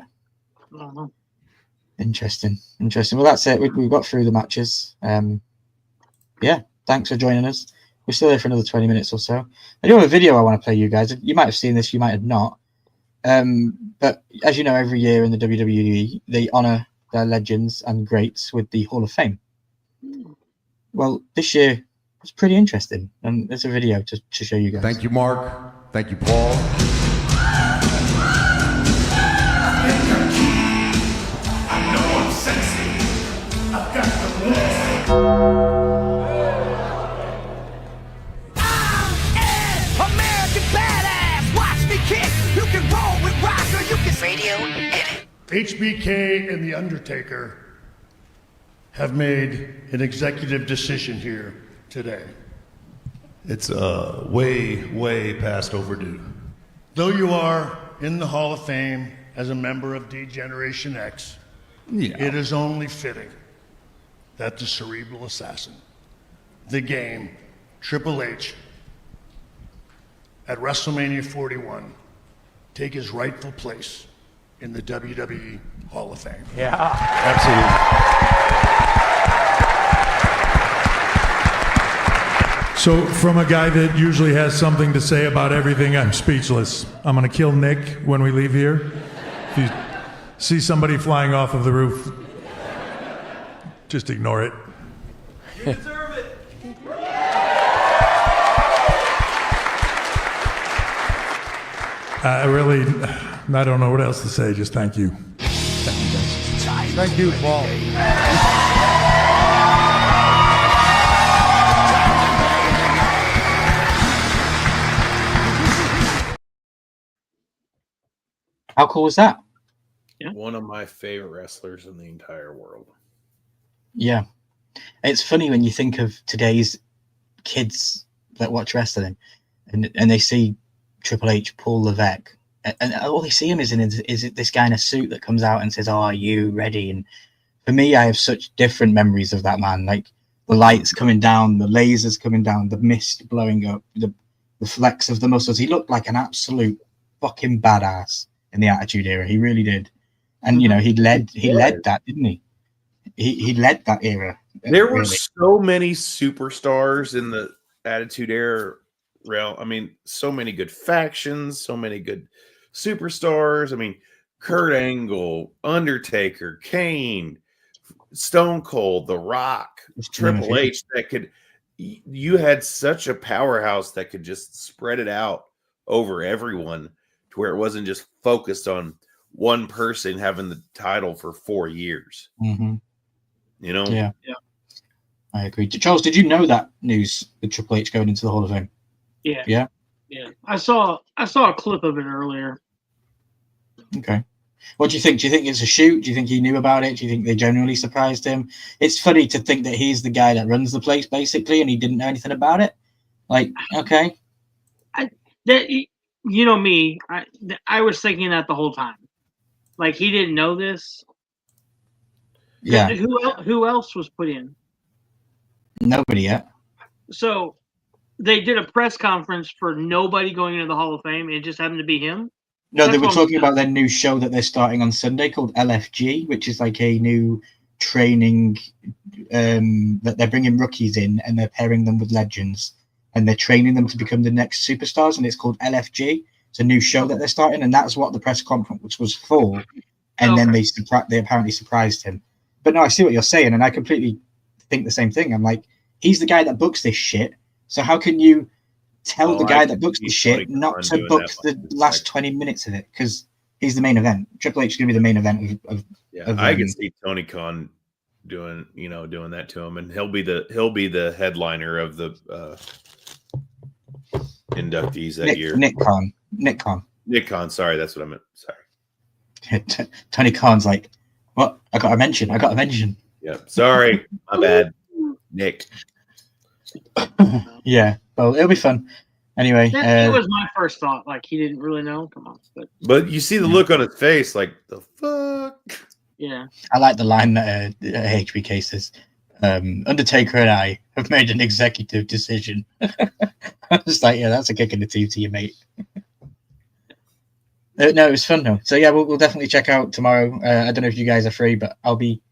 Uh-huh. Interesting. Well, that's it. We've got through the matches. Yeah, thanks for joining us. We're still here for another 20 minutes or so. I do have a video I want to play you guys. You might have seen this, you might have not. But as you know, every year in the WWE, they honor their legends and greats with the Hall of Fame. Well, this year was pretty interesting, and there's a video to show you guys. Thank you, Mark. Thank you, Paul. I know I'm sexy. I've got the moves. American badass, watch me kick. You can roll with rock or you can radio hit it. HBK and The Undertaker have made an executive decision here today. It's way past overdue. Though you are in the Hall of Fame as a member of D-Generation X, it is only fitting that the cerebral assassin, the Game, Triple H, at WrestleMania 41, take his rightful place in the WWE Hall of Fame. So, from a guy that usually has something to say about everything, I'm speechless. I'm going to kill Nick when we leave here. If you see somebody flying off of the roof, just ignore it. You deserve it. I don't know what else to say. Just thank you. Thank you, Paul. How cool was that? One of my favorite wrestlers in the entire world. Yeah. It's funny when you think of today's kids that watch wrestling and they see Triple H, Paul Levesque, and all they see him is this guy in a suit that comes out and says, "Oh, are you ready?" And for me, I have such different memories of that man. Like the lights coming down, the lasers coming down, the mist blowing up, the flex of the muscles. He looked like an absolute fucking badass in the Attitude Era. He really did. And you know, he led that, didn't he? He led that era. There were so many superstars in the Attitude Era realm. I mean, so many good factions, so many good superstars. I mean, Kurt Angle, Undertaker, Kane, Stone Cold, The Rock, Triple H. You had such a powerhouse that could just spread it out over everyone to where it wasn't just focused on one person having the title for 4 years. Mm-hmm. You know? Yeah. I agree. Charles, did you know that news with Triple H going into the Hall of Fame? Yeah. I saw a clip of it earlier. Okay. What do you think? Do you think it's a shoot? Do you think he knew about it? Do you think they genuinely surprised him? It's funny to think that he's the guy that runs the place, basically, and he didn't know anything about it. Like, okay. You know me, I was thinking that the whole time. Like, he didn't know this. Yeah. Who else was put in? Nobody yet. So they did a press conference for nobody going into the Hall of Fame. It just happened to be him. No, they were talking about their new show that they're starting on Sunday called LFG, which is like a new training that they're bringing rookies in and they're pairing them with legends and they're training them to become the next superstars. And it's called LFG. It's a new show that they're starting, and that's what the press conference was for. And then they apparently surprised him. But no, I see what you're saying, and I completely think the same thing. I'm like, he's the guy that books this shit. So how can you tell the guy that books the shit not to book the last 20 minutes of it? Because he's the main event. Triple H is going to be the main event of I can see Tony Khan doing that to him, and he'll be the headliner of the inductees that year. Nick Khan. Sorry, that's what I meant. Sorry. Tony Khan's like, what? I got to mention. Yeah. Sorry. My bad. Nick. Yeah. Well, it'll be fun. Anyway. That was my first thought. Like, he didn't really know. Come on. But you see the look on his face, like, the fuck? Yeah. I like the line that HBK says, Undertaker and I have made an executive decision. I was like, yeah, that's a kick in the teeth to you, mate. No, it was fun though. So yeah, we'll definitely check out tomorrow. I don't know if you guys are free, but I'll be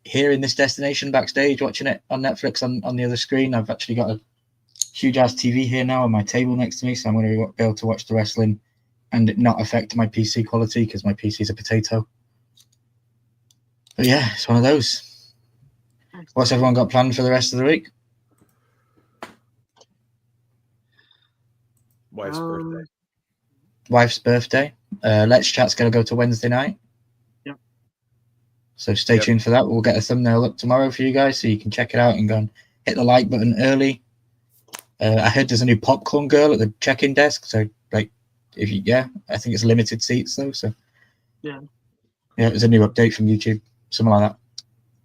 here in this destination backstage watching it on Netflix on the other screen. I've actually got a huge ass TV here now on my table next to me, so I'm going to be able to watch the wrestling and it not affect my PC quality because my PC is a potato. But yeah, it's one of those. What's everyone got planned for the rest of the week? Wife's birthday. Wife's birthday. Let's Chat's going to go to Wednesday night. Yep. So stay tuned for that. We'll get a thumbnail up tomorrow for you guys so you can check it out and go and hit the like button early. I heard there's a new popcorn girl at the check-in desk. So, like, I think it's limited seats though. So, yeah, there's a new update from YouTube, something like that.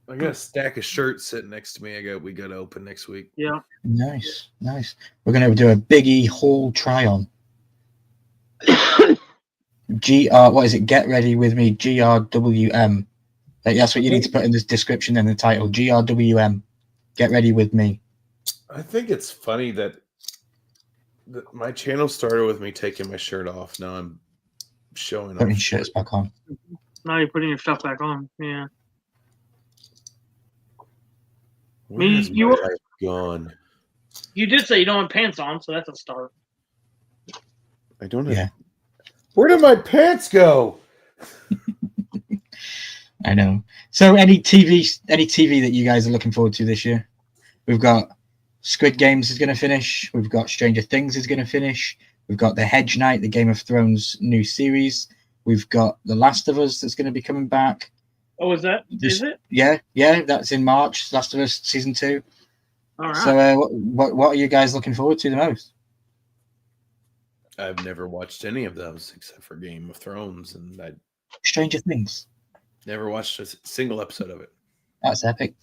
I got a stack of shirts sitting next to me. We got to open next week. Yeah. Nice. We're going to do a biggie haul try-on. What is it? Get ready with me, GRWM. That's what you need to put in this description and the title. GRWM. Get ready with me. I think it's funny that my channel started with me taking my shirt off. Now I'm showing Putting off shirts back on. Now you're putting your stuff back on. Yeah. Where's my life gone? You did say you don't have pants on, so that's a start. I don't have. Yeah. Where did my pants go? I know. So any TV that you guys are looking forward to this year? We've got Squid Games is going to finish. We've got Stranger Things is going to finish. We've got The Hedge Knight, the Game of Thrones new series. We've got The Last of Us that's going to be coming back. Oh, is it? Yeah, that's in March. Last of Us season 2. All right. So what are you guys looking forward to the most? I've never watched any of those except for Game of Thrones, and I Stranger Things. never watched a single episode of it. That's epic.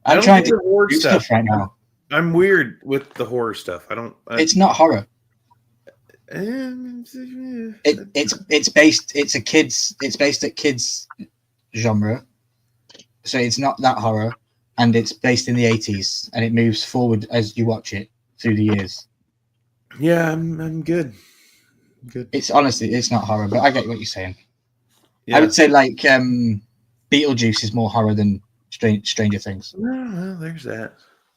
I I'm don't trying do to horror do stuff right now. I'm weird with the horror stuff. It's not horror. It's based at kids genre, so it's not that horror, and it's based in the 80s, and it moves forward as you watch it through the years. Yeah, I'm good. Good. It's honestly, it's not horror, but I get what you're saying. Yeah. I would say like Beetlejuice is more horror than Stranger Things, Well, there's that.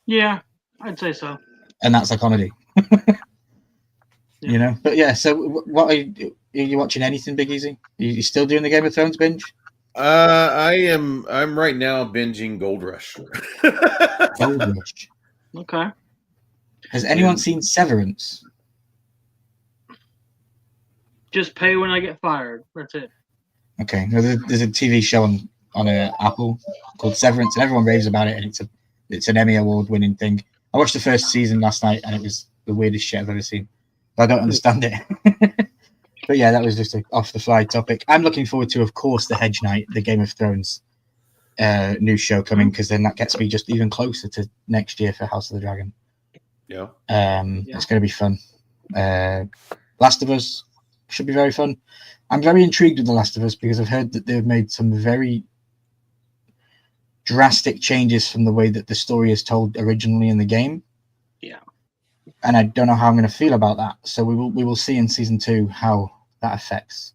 Yeah, I'd say so. and that's a comedy. You know, but yeah. So, what are you watching? Anything Big Easy? You still doing the Game of Thrones binge? I'm right now binging Gold Rush. Gold Rush. Okay. Has anyone seen Severance? Just pay when I get fired. That's it. Okay, no, there's a TV show on Apple called Severance, and everyone raves about it, and it's an Emmy Award winning thing. I watched the first season last night, and it was the weirdest shit I've ever seen. I don't understand it. But yeah, that was just an off the fly topic. I'm looking forward to, of course, The Hedge Knight, the Game of Thrones new show coming, because then that gets me just even closer to next year for House of the Dragon. Yeah. It's going to be fun. Last of Us should be very fun. I'm very intrigued with The Last of Us because I've heard that they've made some very drastic changes from the way that the story is told originally in the game. Yeah. And I don't know how I'm going to feel about that. So we will see in season 2 how that affects.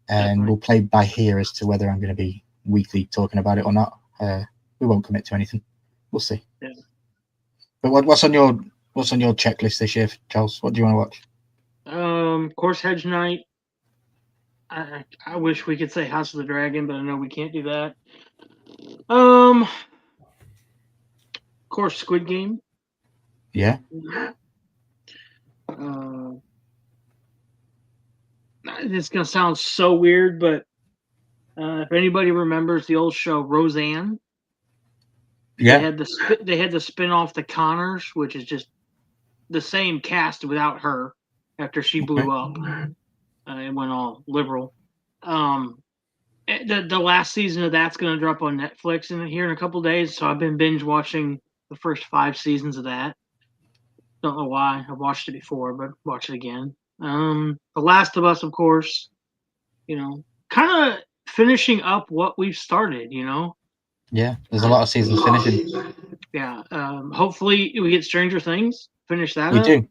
And we'll play by ear as to whether I'm going to be weekly talking about it or not. We won't commit to anything. We'll see. Yeah. But what's on your checklist this year, Charles? What do you want to watch? Of course, Hedge Knight. I wish we could say House of the Dragon, but I know we can't do that. Of course, Squid Game. Yeah. It's gonna sound so weird, but if anybody remembers the old show Roseanne, Yeah. they had to spin off The Connors, which is just the same cast without her after she blew up. It went all liberal. The last season of that's going to drop on Netflix here in a couple days, so I've been binge watching the first 5 seasons of that. Don't know why. I've watched it before, but watch it again. The Last of Us, of course. Kind of finishing up what we've started. Yeah. There's a lot of seasons finishing. Yeah. Hopefully we get Stranger Things. Finish that. We do.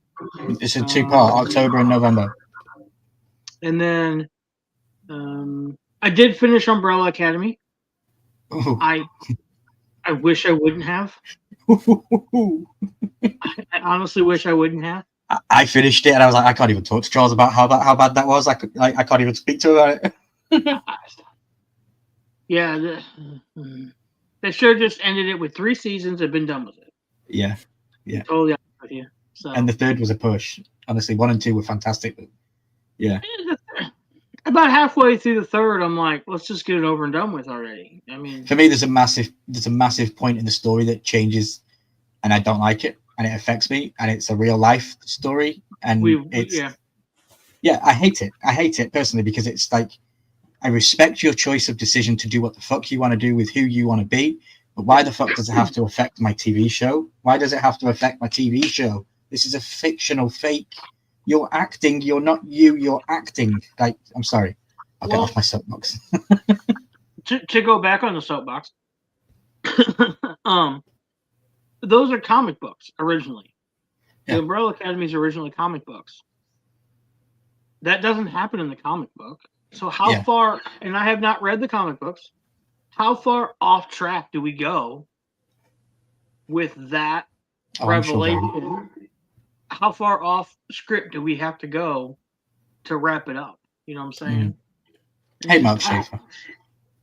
It's a 2-part, October and November. And then I did finish Umbrella Academy. Ooh. I wish I wouldn't have. honestly wish I wouldn't have. I finished it and I was like, I can't even talk to Charles about how bad that was. I can't even speak to him about it. Yeah, they should have just ended it with 3 seasons and been done with it. Yeah. Totally honest with you. So. And the third was a push. Honestly, 1 and 2 were fantastic. But yeah. About halfway through the third, I'm like, let's just get it over and done with already. I mean, For me, there's a massive point in the story that changes, and I don't like it, and it affects me, and it's a real life story, and I hate it. I hate it personally because it's like, I respect your choice of decision to do what the fuck you want to do with who you want to be, but why the fuck does it have to affect my TV show? Why does it have to affect my TV show? This is a fictional fake. You're acting. You're not you. You're acting. Like, I'm sorry. I'll get off my soapbox. to go back on the soapbox, those are comic books originally. Yeah. The Umbrella Academy is originally comic books. That doesn't happen in the comic book. So how far? And I have not read the comic books. How far off track do we go with that revelation? Sure. How far off script do we have to go to wrap it up? You know what I'm saying? Hey, Mark Schaefer.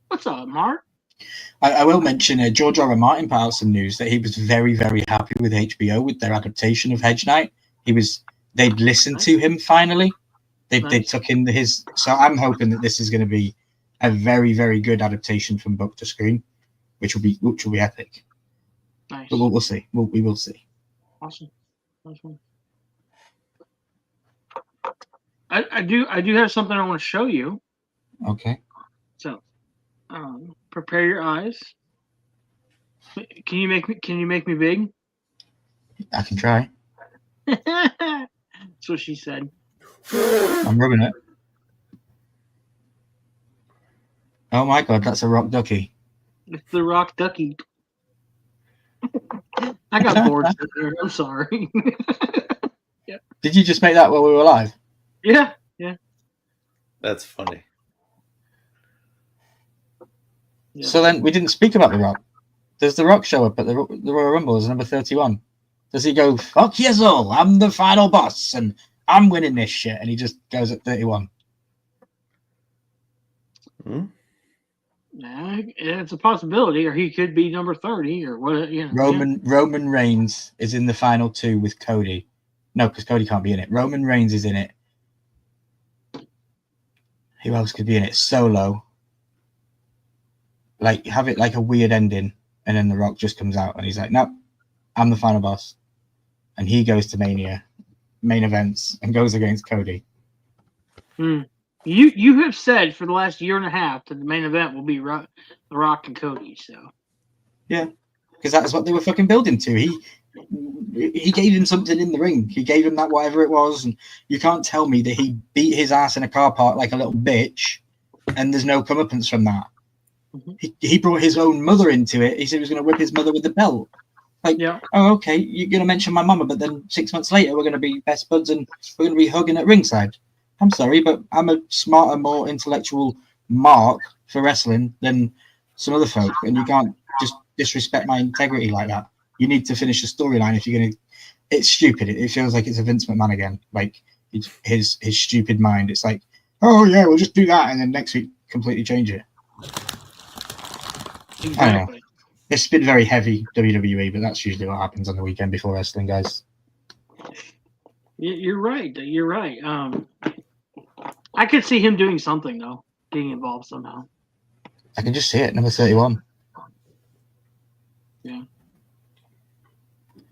What's up, Mark? I will mention George R. R. Martin put out some news that he was very, very happy with HBO with their adaptation of Hedge Knight. They'd listened to him finally. They took in his. So I'm hoping that this is going to be a very, very good adaptation from book to screen, which will be epic. Nice. But we'll see. We will see. Awesome. I do have something I want to show you. Okay. So, prepare your eyes. Can you make me big? I can try. That's what she said. I'm rubbing it. Oh my god, that's a rock ducky. It's the rock ducky. I got bored there. I'm sorry. Yeah. Did you just make that while we were live? Yeah. That's funny. Yeah. So then we didn't speak about The Rock. Does The Rock show up at the Royal Rumble as number 31? Does he go, fuck yes all, I'm the final boss and I'm winning this shit, and he just goes at 31? Yeah, it's a possibility, or he could be number 30, or what? You know, Roman Reigns is in the final 2 with Cody. No, because Cody can't be in it. Roman Reigns is in it. Who else could be in it? Solo. Like, have it like a weird ending, and then The Rock just comes out and he's like, "No, I'm the final boss," and he goes to Mania, main events, and goes against Cody. You have said for the last year and a half that the main event will be The Rock and Cody. So yeah, because that's what they were fucking building to. He gave him something in the ring. He gave him that whatever it was, and you can't tell me that he beat his ass in a car park like a little bitch, and there's no comeuppance from that. He brought his own mother into it. He said he was going to whip his mother with the belt. Like, oh, okay, you're going to mention my mama, but then 6 months later we're going to be best buds and we're going to be hugging at ringside. I'm sorry, but I'm a smarter, more intellectual Mark for wrestling than some other folk, and you can't just disrespect my integrity like that. You need to finish the storyline if you're going to. It's stupid. It feels like it's a Vince McMahon again. Like his stupid mind. It's like, oh yeah, we'll just do that, and then next week completely change it. Exactly. I don't know. It's been very heavy WWE, but that's usually what happens on the weekend before wrestling, guys. You're right. You're right. I could see him doing something though, getting involved somehow. I can just see it, number 31. Yeah.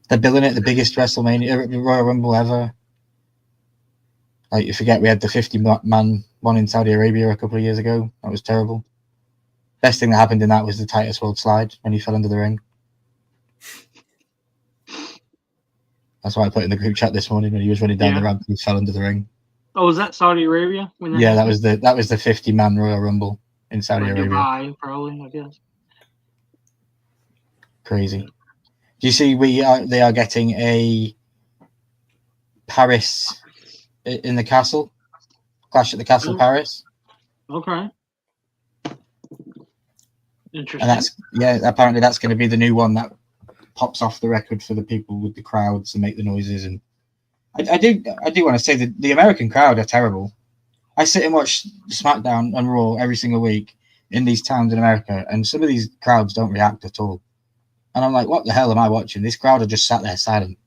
They're billing it the biggest WrestleMania, Royal Rumble ever. Like, you forget we had the 50-man one in Saudi Arabia a couple of years ago. That was terrible. Best thing that happened in that was the Titus World slide when he fell under the ring. That's why I put in the group chat this morning when he was running down the ramp and he fell under the ring. Oh, was that Saudi Arabia? That was the 50-man Royal Rumble in Saudi Arabia. Dubai, probably, I guess. Crazy. Do you see they are getting a Paris in the castle? Clash at the Castle Paris. Okay. Interesting. And apparently that's going to be the new one that pops off the record for the people with the crowds and make the noises. And I do want to say that the American crowd are terrible. I sit and watch SmackDown and Raw every single week in these towns in America, and some of these crowds don't react at all. And I'm like, what the hell am I watching? This crowd are just sat there silent,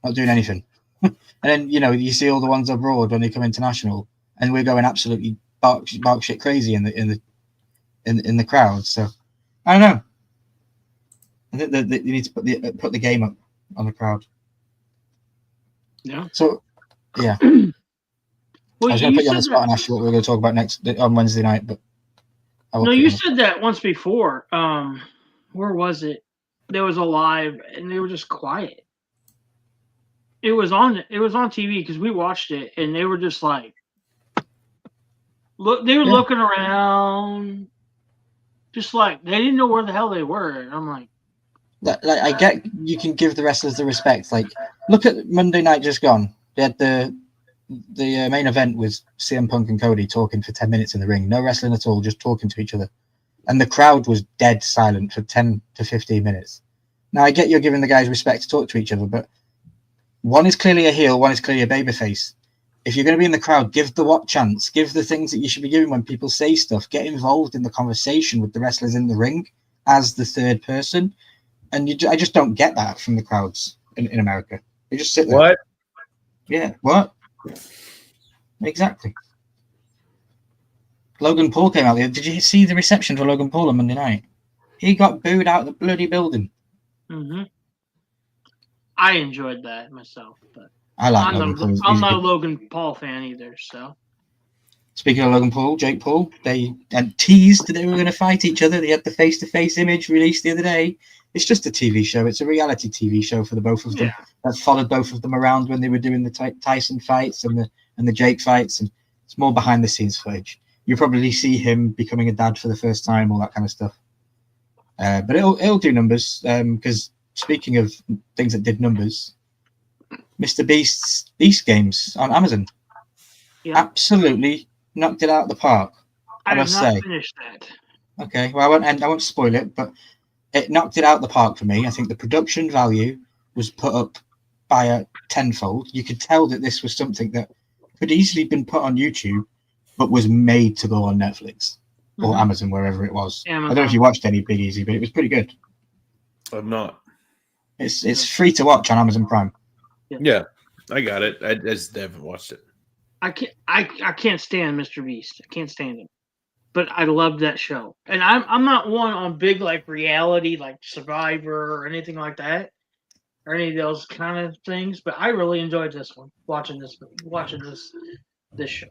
not doing anything. And then, you know, you see all the ones abroad when they come international, and we're going absolutely bark shit crazy in the crowd. So I don't know. I think that you need to put the game up on the crowd. Yeah. So yeah. Well, I was going to put you on the spot and ask you what we were going to talk about next on Wednesday night, but no, you said that once before. Where was it? There was a live, and they were just quiet. It was on TV because we watched it, and they were just like, they were looking around, just like they didn't know where the hell they were. And I'm like, I get you can give the wrestlers the respect. Like, look at Monday night just gone. They had the main event was CM Punk and Cody talking for 10 minutes in the ring. No wrestling at all, just talking to each other. And the crowd was dead silent for 10 to 15 minutes. Now, I get you're giving the guys respect to talk to each other, but one is clearly a heel, one is clearly a babyface. If you're going to be in the crowd, give the what chance. Give the things that you should be doing when people say stuff. Get involved in the conversation with the wrestlers in the ring as the third person. And I just don't get that from the crowds in America. They just sit there. What? Yeah, what? Exactly. Logan Paul came out there. Did you see the reception for Logan Paul on Monday night? He got booed out of the bloody building. Mm-hmm. I enjoyed that myself, but I like Logan Paul. I'm not a Logan Paul fan either. So, speaking of Logan Paul, Jake Paul, they teased that they were going to fight each other. They had the face-to-face image released the other day. It's just a TV show. It's a reality TV show for the both of them. Yeah. That followed both of them around when they were doing the Tyson fights and the Jake fights, and it's more behind-the-scenes footage. You probably see him becoming a dad for the first time, all that kind of stuff. But it'll do numbers. Because speaking of things that did numbers, Mr. Beast's Beast Games on Amazon absolutely knocked it out of the park. I must say. Finished that. Okay, well I won't spoil it, but it knocked it out of the park for me. I think the production value was put up by a tenfold. You could tell that this was something that could easily been put on YouTube, but was made to go on Netflix or Amazon, wherever it was. Amazon. I don't know if you watched any Big Easy, but it was pretty good. I'm not. It's free to watch on Amazon Prime. Yeah, I got it. I just haven't watched it. I can't stand Mr. Beast. I can't stand him. But I loved that show. And I'm not one on big like reality like Survivor or anything like that. Or any of those kind of things. But I really enjoyed this one, watching this show.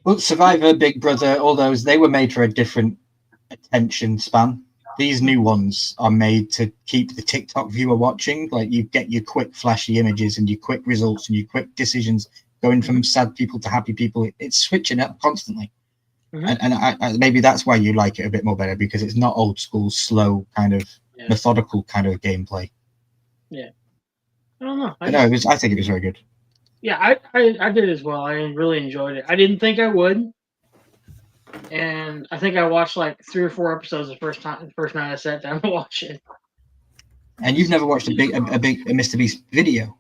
Well, Survivor, Big Brother, all those, they were made for a different attention span. These new ones are made to keep the TikTok viewer watching. Like, you get your quick flashy images and your quick results and your quick decisions going from sad people to happy people. It's switching up constantly. And I maybe that's why you like it a bit more better, because it's not old school, slow, kind of methodical kind of gameplay. Yeah. I don't know. I think it was very good. Yeah, I did as well. I really enjoyed it. I didn't think I would. And I think I watched like 3 or 4 episodes the first night I sat down to watch it. And you've never watched a Mr. Beast video?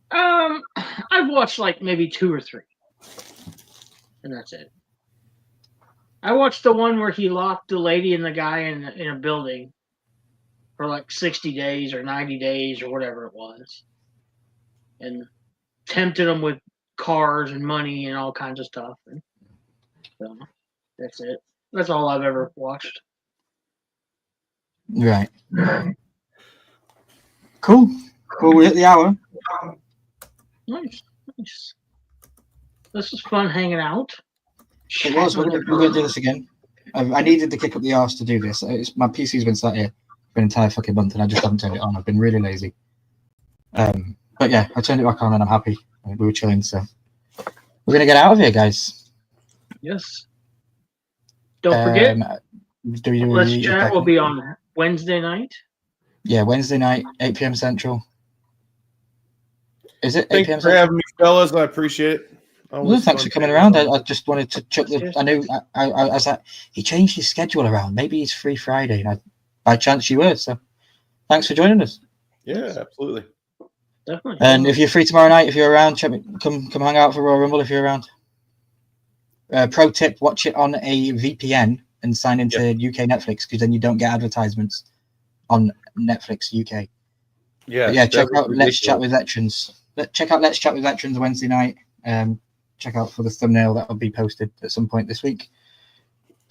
I've watched like maybe 2 or 3. And that's it. I watched the one where he locked the lady and the guy in a building for like 60 days or 90 days or whatever it was. And tempted them with cars and money and all kinds of stuff. And so that's it. That's all I've ever watched. Right. Cool. We hit the hour. Nice. This was fun hanging out. It was. We're going to do this again. I needed to kick up the arse to do this. My PC's been sat here for an entire fucking month, and I just haven't turned it on. I've been really lazy. But yeah, I turned it back on, and I'm happy. We were chilling, so we're going to get out of here, guys. Yes. Don't forget, Let's Chat will be on Wednesday night. Yeah, Wednesday night, 8 p.m. Central. Is it 8 p.m. Thanks for having me, fellas. I appreciate it. Well, thanks for coming around. I just wanted to check I knew I was like, he changed his schedule around. Maybe he's free Friday. And by chance you were, so thanks for joining us. Yeah, absolutely. Definitely. And if you're free tomorrow night, if you're around, come hang out for Royal Rumble if you're around. Pro tip: watch it on a VPN and sign into UK Netflix, because then you don't get advertisements on Netflix UK. Yeah, But yeah. Check out ridiculous. Let's Chat with Veterans. Check out Let's Chat with Veterans Wednesday night. Check out for the thumbnail that will be posted at some point this week.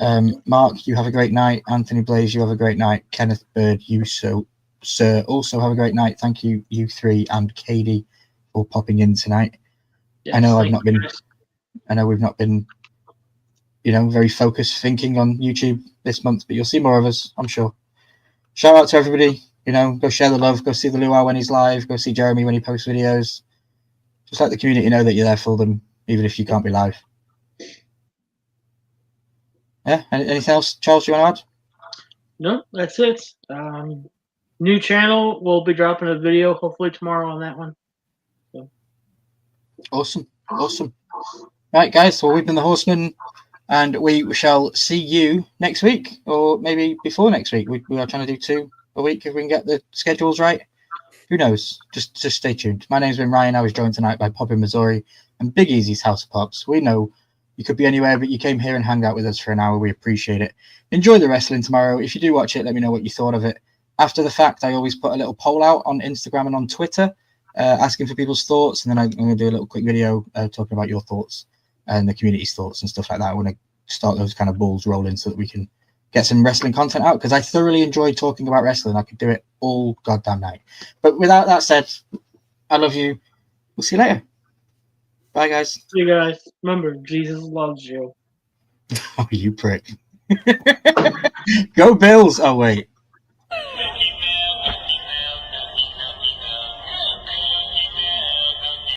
Mark, you have a great night. Anthony Blaze, you have a great night. Kenneth Bird, you sir, also have a great night. Thank you, you three, and Katie, for popping in tonight. Yes, I know thank you, guys. I know we've not been, very focused thinking on YouTube this month, but you'll see more of us, I'm sure. Shout out to everybody. Go share the love. Go see the Luau when he's live. Go see Jeremy when he posts videos. Just let the community know that you're there for them, even if you can't be live. Yeah. Anything else, Charles? You want to add? No, that's it. New channel. We'll be dropping a video hopefully tomorrow on that one. So. Awesome. Right, guys. Well, we've been the Horsemen, and we shall see you next week, or maybe before next week. We are trying to do 2 a week if we can get the schedules right. Who knows? Just stay tuned. My name's been Ryan. I was joined tonight by Poppin Missouri and Big Easy's House of Pops. We know you could be anywhere, but you came here and hung out with us for an hour. We appreciate it. Enjoy the wrestling tomorrow. If you do watch it, let me know what you thought of it. After the fact, I always put a little poll out on Instagram and on Twitter, asking for people's thoughts, and then I'm going to do a little quick video talking about your thoughts and the community's thoughts and stuff like that. I want to start those kind of balls rolling so that we can get some wrestling content out, because I thoroughly enjoy talking about wrestling. I could do it all goddamn night. But without that said, I love you. We'll see you later. Bye, guys. See you guys. Remember, Jesus loves you. Oh, you prick. Go Bills. Oh, wait.